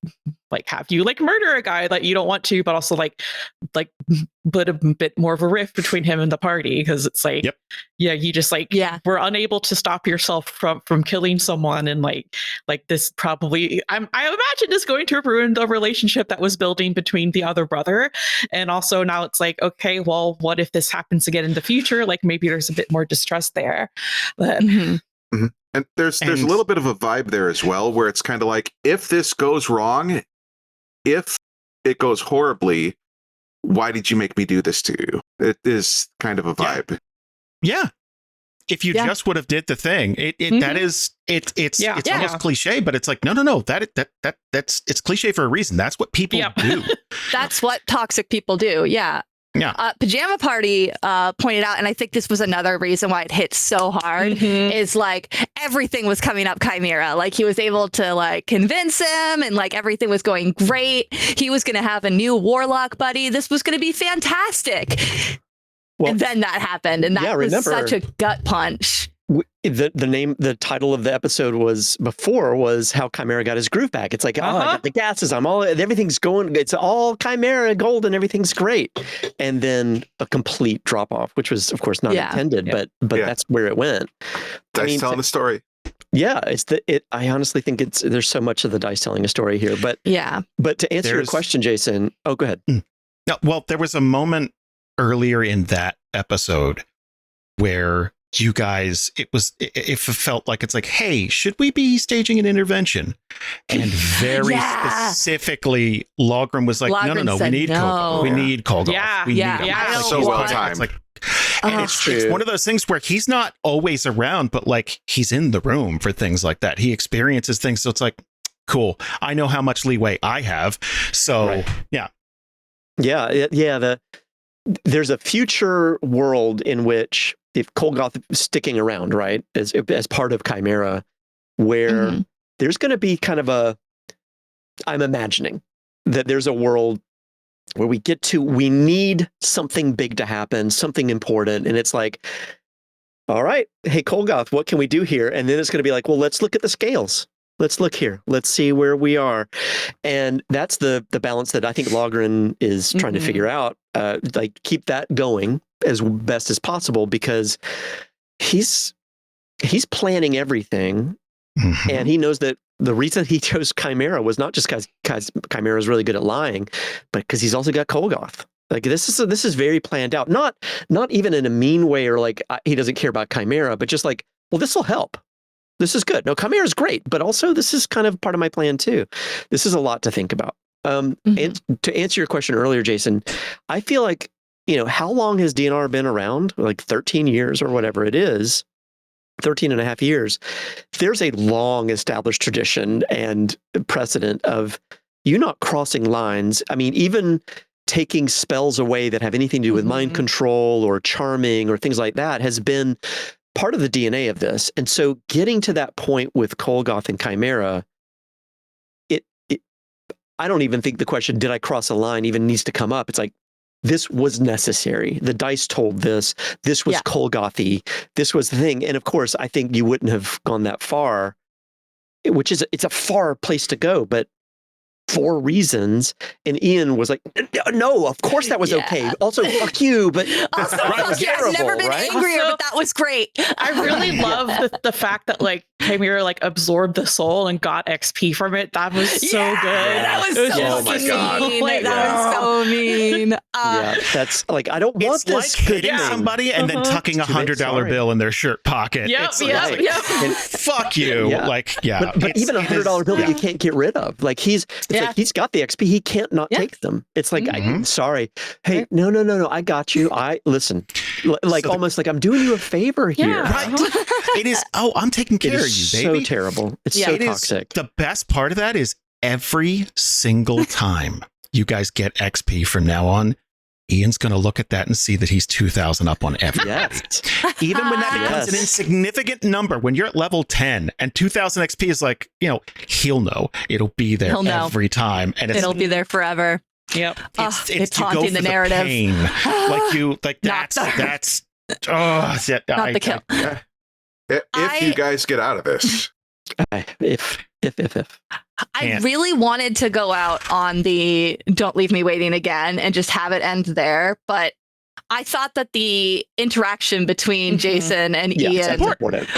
have you like murder a guy that you don't want to, but also like put a bit more of a rift between him and the party, because it's like you just like we're unable to stop yourself from killing someone, and like this probably I imagine is going to ruin the relationship that was building between the other brother. And also now it's like, okay, well, what if this happens again in the future? Like maybe there's a bit more distrust there, but. And there's a little bit of a vibe there as well, where it's kind of like, if this goes wrong, if it goes horribly, why did you make me do this to you? It is kind of a vibe. Yeah. If you just would have did the thing, that is it's almost cliche, but it's like, no, that's it's cliche for a reason. That's what people do. That's what toxic people do. Yeah. Yeah. Pajama Party pointed out, and I think this was another reason why it hit so hard, is like everything was coming up Chimera. Like he was able to like convince him, and like everything was going great. He was going to have a new warlock buddy. This was going to be fantastic. Well, and then that happened, and that was remember, such a gut punch. The title of the episode was how Chimera got his groove back. It's like, I got the gases, everything's going, it's all Chimera gold and everything's great. And then a complete drop off, which was of course not intended, but that's where it went. Dice telling the story. Yeah, I honestly think there's so much of the dice telling a story here, but to answer your question, Jason, go ahead. No, well, there was a moment earlier in that episode where you guys, it felt like it's like, hey, should we be staging an intervention? And very specifically, Logrhyn was like, no, we need Kolgoth. We need Kolgoth. Yeah. So well timed. Like, and it's one of those things where he's not always around, but like he's in the room for things like that. He experiences things. So it's like, cool. I know how much leeway I have. So there's a future world in which if Kolgoth is sticking around, right, as part of Chimera, where there's going to be kind of I'm imagining that there's a world where we need something big to happen, something important. And it's like, all right, hey, Kolgoth, what can we do here? And then it's going to be like, well, let's look at the scales. Let's look here. Let's see where we are. And that's the balance that I think Logrhyn is trying to figure out. Like keep that going as best as possible, because he's planning everything. And he knows that the reason he chose Chimera was not just because Chimera is really good at lying, but because he's also got Kolgoth. Like this is very planned out. Not even in a mean way or like he doesn't care about Chimera, but just like, well, this will help. This is good. No, Chimera is great, but also this is kind of part of my plan too. This is a lot to think about. And to answer your question earlier, Jason, I feel like, how long has DNR been around? Like 13 years or whatever it is, 13 and a half years. There's a long established tradition and precedent of you not crossing lines. I mean, even taking spells away that have anything to do with mind control or charming or things like that has been part of the DNA of this. And so getting to that point with Kolgoth and Chimera, I don't even think the question, did I cross a line, even needs to come up. It's like, this was necessary. The dice told this. This was Kolgothy. This was the thing. And of course, I think you wouldn't have gone that far, it's a far place to go, but for reasons. And Ian was like, no, of course that was okay. Also, fuck you, but also, fuck you. I've never been angrier, but that was great. I really love the fact that like Chimera like absorbed the soul and got XP from it. That was so good. That was so mean. That was so mean. That's like, I don't want this. Like hitting somebody and then tucking $100 bill in their shirt pocket. Yep. And fuck you. But even $100 bill that you can't get rid of. Like he's got the XP. He can't not take them. It's like, I'm sorry. Hey, no. I got you. Listen, like almost like I'm doing you a favor here. Right. It is. Oh, I'm taking care of you, baby. So terrible. It's so toxic. The best part of that is every single time you guys get XP from now on, Ian's going to look at that and see that he's 2,000 up on every. Even when that becomes an insignificant number, when you're at level 10 and 2,000 XP is like, he'll know. It'll be there every time. And it'll be there forever. Yep. It's haunting the narrative. Pain. That's not the kill. If you guys get out of this. If. I really wanted to go out on the don't leave me waiting again and just have it end there, but I thought that the interaction between Jason and Ian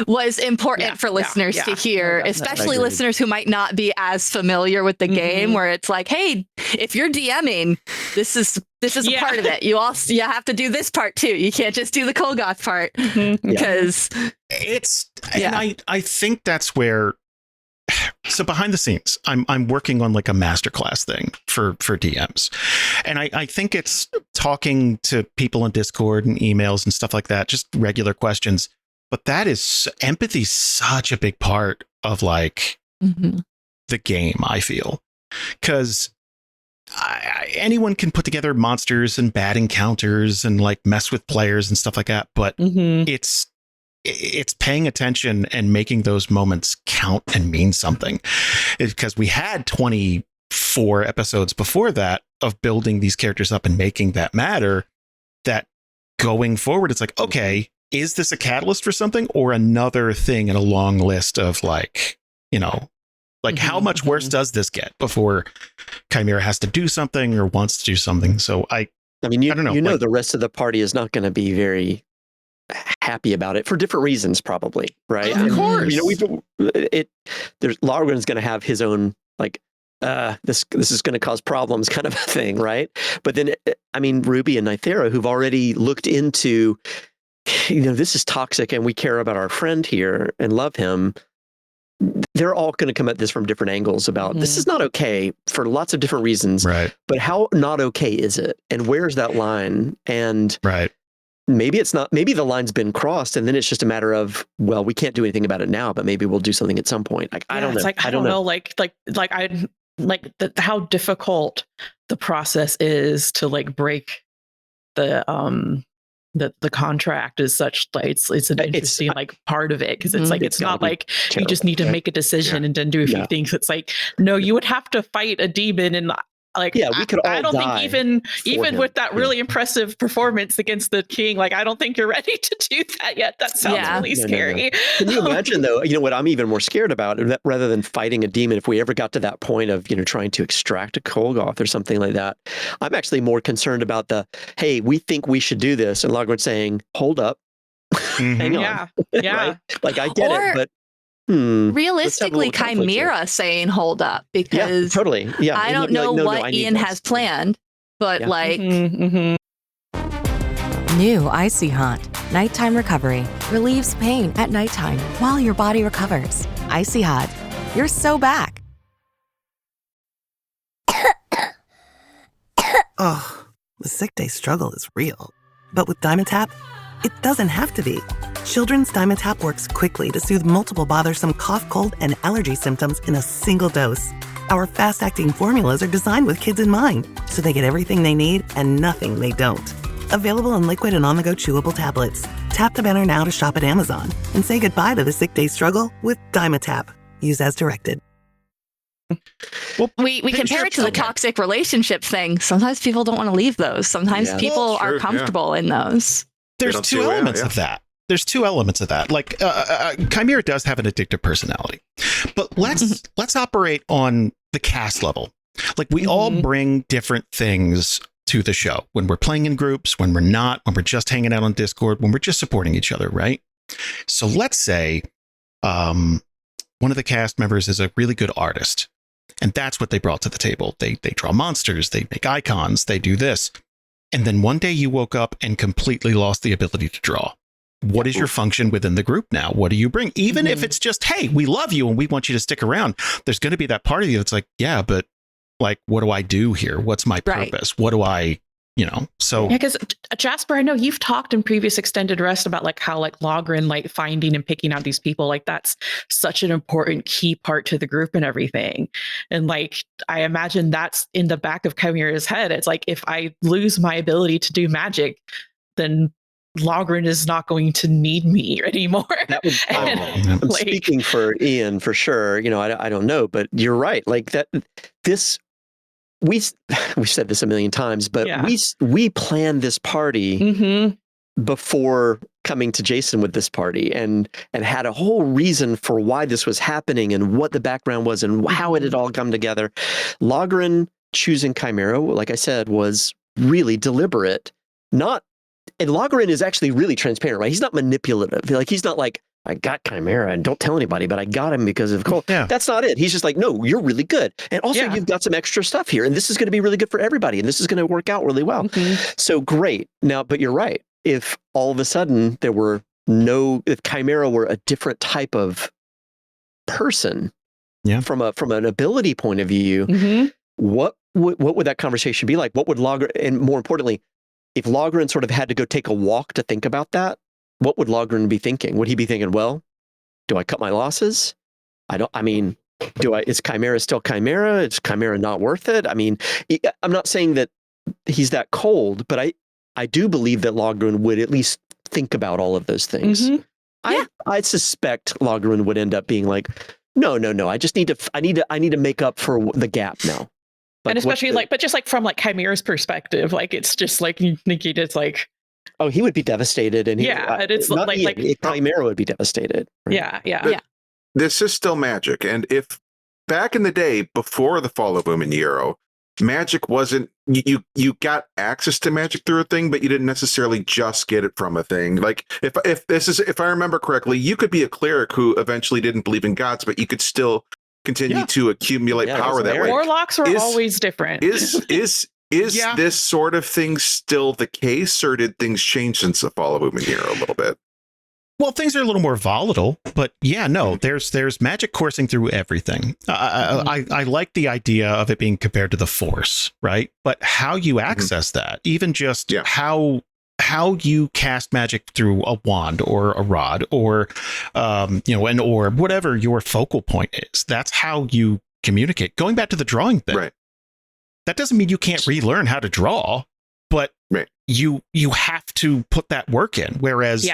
was important for listeners to hear, especially listeners who might not be as familiar with the game, where it's like, hey, if you're DMing, this is a part of it. You have to do this part too. You can't just do the Kolgoth part because it's. And I think that's where. So behind the scenes, I'm working on like a masterclass thing for DMs. And I think it's talking to people in Discord and emails and stuff like that, just regular questions. But empathy is such a big part of like the game, I feel. Because anyone can put together monsters and bad encounters and like mess with players and stuff like that. But it's paying attention and making those moments count and mean something, because we had 24 episodes before that of building these characters up and making that matter, that going forward, it's like, okay, is this a catalyst for something or another thing in a long list of like, how much worse does this get before Chimera has to do something or wants to do something? So I don't know. The rest of the party is not going to be very happy about it for different reasons, probably, right? Of course. Logryn's going to have his own this is going to cause problems kind of a thing, right? But then, Ruby and Nythera, who've already looked into, this is toxic and we care about our friend here and love him. They're all going to come at this from different angles about this is not okay for lots of different reasons. Right. But how not okay is it? And where's that line? And right. Maybe it's not, maybe the line's been crossed and then it's just a matter of, well, we can't do anything about it now, but maybe we'll do something at some point. I don't know. It's like, I don't know. How difficult the process is to break the contract is such it's an interesting part of it, because it's not like you just need to make a decision and then do a few things. It's like, no, you would have to fight a demon and we could all I don't think even with that really impressive performance against the king, I don't think you're ready to do that yet. That sounds really scary. No. Can you imagine though, what I'm even more scared about, that rather than fighting a demon, if we ever got to that point of, trying to extract a Kolgoth or something like that, I'm actually more concerned about hey, we think we should do this. And Logryn saying, hold up, hang on. Yeah. Right? I get it, but realistically, Chimera saying hold up, because totally. Yeah. I don't know what Ian has planned, but New Icy Hot Nighttime Recovery relieves pain at nighttime while your body recovers. Icy Hot, you're so back. Oh, the sick day struggle is real. But with Dimetapp, it doesn't have to be. Children's Dimetapp works quickly to soothe multiple bothersome cough, cold, and allergy symptoms in a single dose. Our fast-acting formulas are designed with kids in mind, so they get everything they need and nothing they don't. Available in liquid and on-the-go chewable tablets. Tap the banner now to shop at Amazon and say goodbye to the sick day struggle with Dimetapp. Use as directed. Well, we compare it to the toxic relationship thing. Sometimes people don't want to leave those. Sometimes people are comfortable in those. There's two elements of that. There's two elements of that. Chimera does have an addictive personality, but let's operate on the cast level. We all bring different things to the show when we're playing in groups, when we're not, when we're just hanging out on Discord, when we're just supporting each other, right? So let's say one of the cast members is a really good artist, and that's what they brought to the table. They draw monsters, they make icons, they do this. And then one day you woke up and completely lost the ability to draw. What is your function within the group now? What do you bring? Even if it's just, hey, we love you and we want you to stick around, there's going to be that part of you that's like, yeah, but what do I do here? What's my purpose? What do I, so. Yeah, because Jasper, I know you've talked in previous extended rest about how Logryn, finding and picking out these people, that's such an important key part to the group and everything. And I imagine that's in the back of Chimera's head. It's if I lose my ability to do magic, then Logryn is not going to need me anymore. I'm speaking for Ian for sure. I don't know, but you're right. We've said this a million times, but we planned this party before coming to Jason with this party and had a whole reason for why this was happening and what the background was and how it had all come together. Logryn choosing Chimera, like I said, was really deliberate. And Logryn is actually really transparent, right? He's not manipulative. He's not I got Chimera and don't tell anybody, but I got him because of Cole. Yeah. That's not it. He's just no, you're really good. And also you've got some extra stuff here and this is going to be really good for everybody. And this is going to work out really well. So great. Now, but you're right. If all of a sudden if Chimera were a different type of person from an ability point of view, what would that conversation be like? What would Logryn, and more importantly, if Logryn sort of had to go take a walk to think about that, what would Logryn be thinking? Would he be thinking, well, do I cut my losses? Is Chimera still Chimera? Is Chimera not worth it? I'm not saying that he's that cold, but I do believe that Logryn would at least think about all of those things. I suspect Logryn would end up being no, I just need to make up for the gap now. And especially but just from Chimera's perspective, it's just you think it's Oh, he would be devastated, and and it's not like Chimera would be devastated. Right? Yeah. This is still Magic, and if back in the day before the fall of Uman'Yiro, Magic wasn't you got access to Magic through a thing, but you didn't necessarily just get it from a thing. Like if I remember correctly, you could be a cleric who eventually didn't believe in gods, but you could still continue to accumulate power that way. Warlocks were always different. Is this sort of thing still the case, or did things change since the fall of Uman'Yiro a little bit? Well, things are a little more volatile, but there's magic coursing through everything. I like the idea of it being compared to the Force, right? But how you access that, even just how you cast magic through a wand or a rod or an orb, whatever your focal point is, that's how you communicate. Going back to the drawing thing, right? That doesn't mean you can't relearn how to draw, but you have to put that work in. Whereas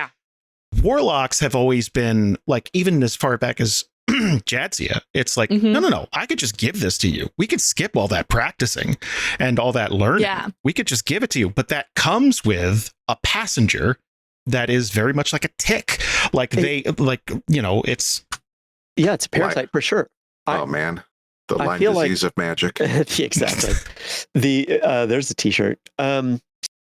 Warlocks have always been like, even as far back as Jadzia, it's like, no, I could just give this to you. We could skip all that practicing and all that learning. Yeah. We could just give it to you. But that comes with a passenger that is very much like a tick. Like it's it's a parasite for sure. Oh man. The Lyme disease of magic. Exactly. There's a t-shirt. What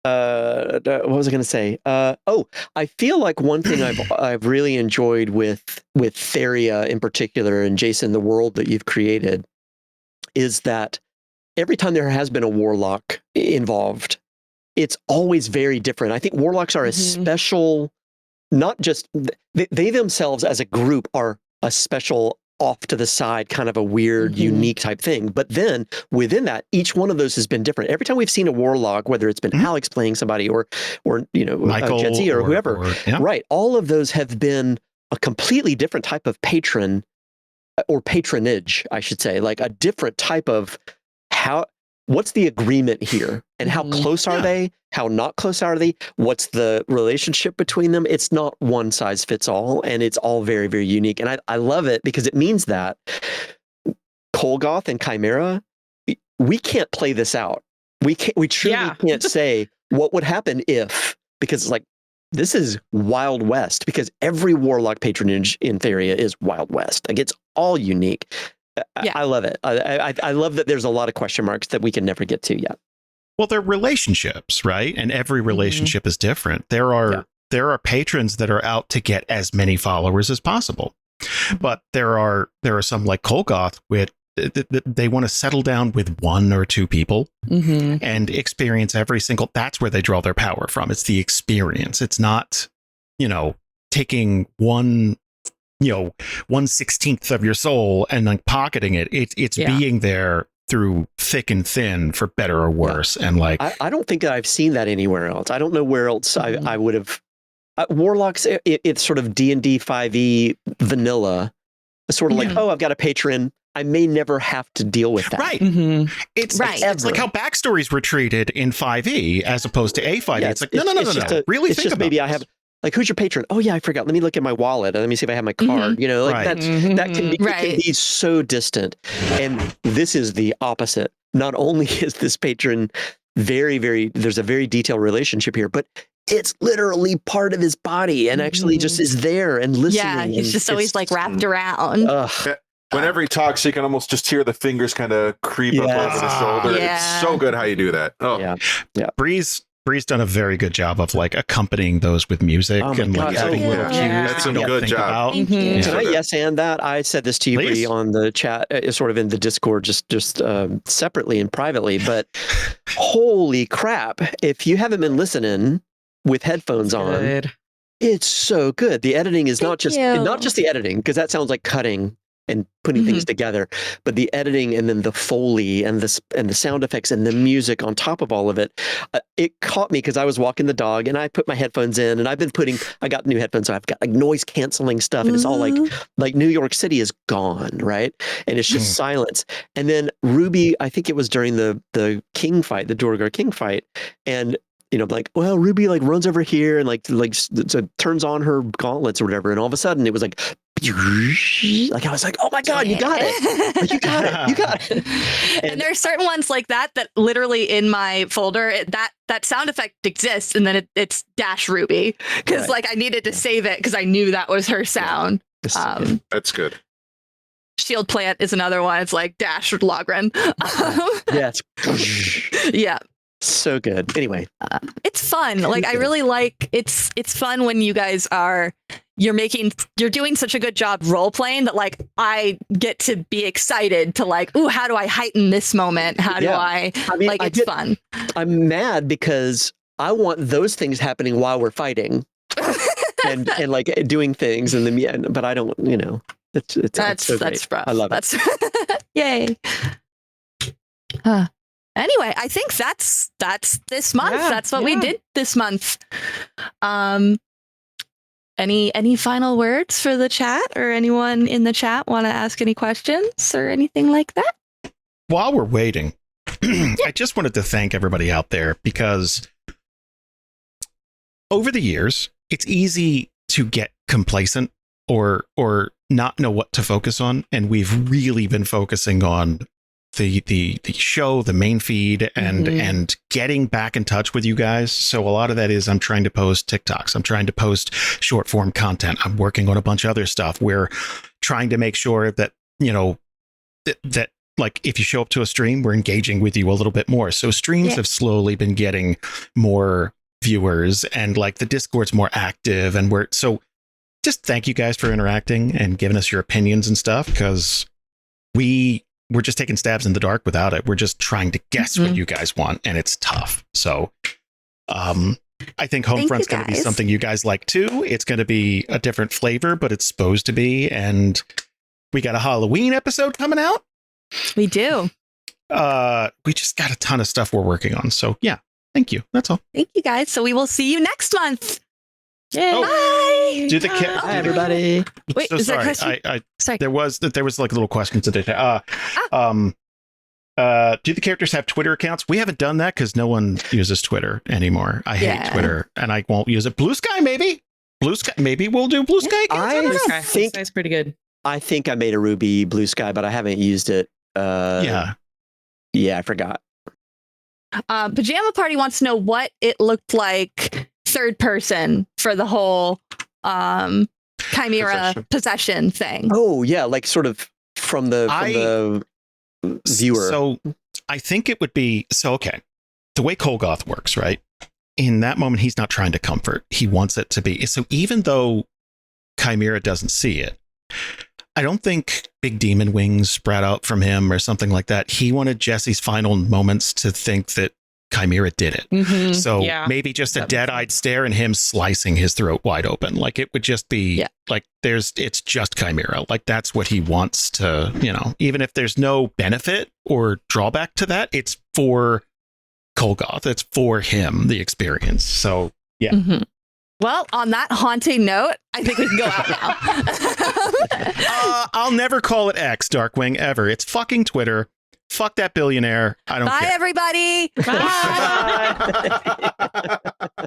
was I going to say? I feel like one thing I've really enjoyed with Theria in particular, and Jason, the world that you've created, is that every time there has been a warlock involved, it's always very different. I think warlocks are a special, not just they themselves as a group are a special off to the side, kind of a weird, unique type thing. But then within that, each one of those has been different. Every time we've seen a warlock, whether it's been Alex playing somebody or Michael Jadzia or whoever, right? All of those have been a completely different type of patron or patronage, I should say, like a different type of what's the agreement here and how close are they? How not close are they? What's the relationship between them? It's not one size fits all, and it's all very, very unique. And I love it because it means that Kolgoth and Chimera, we can't play this out. We truly can't say what would happen if, because it's like, this is Wild West, because every warlock patronage in Theria is Wild West. Like, it's all unique. I love it. I love that there's a lot of question marks that we can never get to yet. Well, they're relationships, right? And every relationship is different. There are patrons that are out to get as many followers as possible. But there are some like Kolgoth with they want to settle down with one or two people and experience every single. That's where they draw their power from. It's the experience. It's not, taking 1/16 of your soul and like pocketing it. It's being there through thick and thin, for better or worse. And like, I don't think that I've seen that anywhere else. I don't know where else I would have. Warlocks, it's sort of D&D 5e vanilla, sort of like, I've got a patron. I may never have to deal with that. Right. It's like how backstories were treated in 5e as opposed to A5e. Yeah, it's like, no. Really think about maybe I have. Like, who's your patron? Oh yeah, I forgot. Let me look at my wallet. Let me see if I have my card. That can be, it can be so distant. And this is the opposite. Not only is this patron very, very, there's a very detailed relationship here, but it's literally part of his body and actually just is there and listening. Yeah, he's just always like wrapped around. Whenever he talks, you can almost just hear the fingers kind of creep up over the shoulder. Yeah. It's so good how you do that. Oh yeah. Bree's done a very good job of like accompanying those with music and like having little cues. That's a good job. Can I yes and that? I said this to you, Bree, on the chat, sort of in the Discord, just separately and privately. But holy crap! If you haven't been listening with headphones on, it's so good. The editing is not just the editing, because that sounds like cutting and putting things together, but the editing and then the Foley and the sound effects and the music on top of all of it, it caught me because I was walking the dog and I put my headphones in and I got new headphones, so I've got like noise canceling stuff and it's all like New York City is gone, right? And it's just silence. And then Ruby, I think it was during the king fight, the duergar king fight, and like, well, Ruby like runs over here and like so turns on her gauntlets or whatever, and all of a sudden it was like like I was like, oh my God, you got it. Like, you got it. And there are certain ones like that literally in my folder, that sound effect exists, and then it's -Ruby because like I needed to save it because I knew that was her sound. That's good. Shield Plant is another one. It's like -Logrhyn. Yes. Yeah. So good. Anyway, it's fun. Like I really like it's fun when you guys you're doing such a good job role playing that like I get to be excited to like, ooh, how do I heighten this moment? How do I mean, like it's fun. I'm mad because I want those things happening while we're fighting and like doing things and then but I don't, that's so great. Rough. I love it. Yay. Anyway, I think that's this month. That's what we did this month. Any final words for the chat, or anyone in the chat want to ask any questions or anything like that? While we're waiting, I just wanted to thank everybody out there because over the years, it's easy to get complacent or not know what to focus on. And we've really been focusing on the show, the main feed, and getting back in touch with you guys. So a lot of that is I'm trying to post TikToks. I'm trying to post short form content. I'm working on a bunch of other stuff. We're trying to make sure that, that like if you show up to a stream, we're engaging with you a little bit more. So streams have slowly been getting more viewers and like the Discord's more active. And so just thank you guys for interacting and giving us your opinions and stuff, because we're just taking stabs in the dark without it. We're just trying to guess what you guys want, and it's tough. So I think Homefront's going to be something you guys like too. It's going to be a different flavor, but it's supposed to be. And we got a Halloween episode coming out. We do. We just got a ton of stuff we're working on. So yeah, thank you. That's all. Thank you guys. So we will see you next month. Yay. Bye. Hi, everybody. Wait, so is there a sorry. question? Sorry. There was like little questions today. Do the characters have Twitter accounts? We haven't done that because no one uses Twitter anymore. I hate Twitter, and I won't use it. Blue Sky, maybe. Blue Sky, maybe we'll do Blue Sky. Blue Sky's pretty good. I think I made a Ruby Blue Sky, but I haven't used it. Yeah, I forgot. Pajama Party wants to know what it looked like third person for the whole Chimera possession thing. Oh yeah, like sort of from the viewer. So I think it would be okay. The way Kolgoth works, right? In that moment, he's not trying to comfort. He wants it to be. So even though Chimera doesn't see it, I don't think big demon wings spread out from him or something like that. He wanted Jesse's final moments to think that Chimera did it. So maybe just a dead-eyed stare and him slicing his throat wide open. Like it would just be like it's just Chimera. Like that's what he wants to, even if there's no benefit or drawback to that, it's for Kolgoth. It's for him, the experience. So yeah. Well, on that haunting note, I think we can go out now. I'll never call it X, Darkwing, ever. It's fucking Twitter. Fuck that billionaire. I don't care. Bye, everybody. Bye.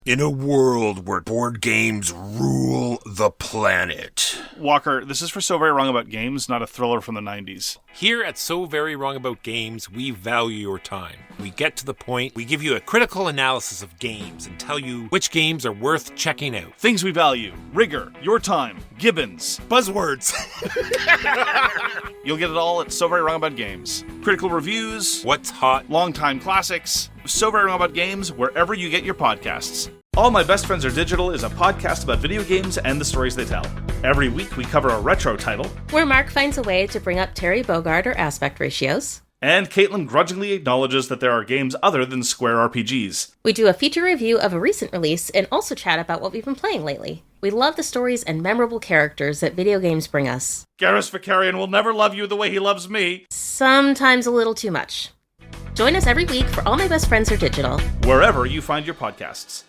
In a world where board games rule the planet. Walker, this is for So Very Wrong About Games, not a thriller from the 90s. Here at So Very Wrong About Games, we value your time. We get to the point, we give you a critical analysis of games and tell you which games are worth checking out. Things we value: rigor, your time, Gibbons, buzzwords. You'll get it all at So Very Wrong About Games. Critical reviews, what's hot, longtime classics. So Very Wrong About Games, wherever you get your podcasts. All My Best Friends Are Digital is a podcast about video games and the stories they tell. Every week we cover a retro title, where Mark finds a way to bring up Terry Bogard or aspect ratios, and Caitlin grudgingly acknowledges that there are games other than Square RPGs. We do a feature review of a recent release and also chat about what we've been playing lately. We love the stories and memorable characters that video games bring us. Garrus Vakarian will never love you the way he loves me. Sometimes a little too much. Join us every week for All My Best Friends Are Digital, wherever you find your podcasts.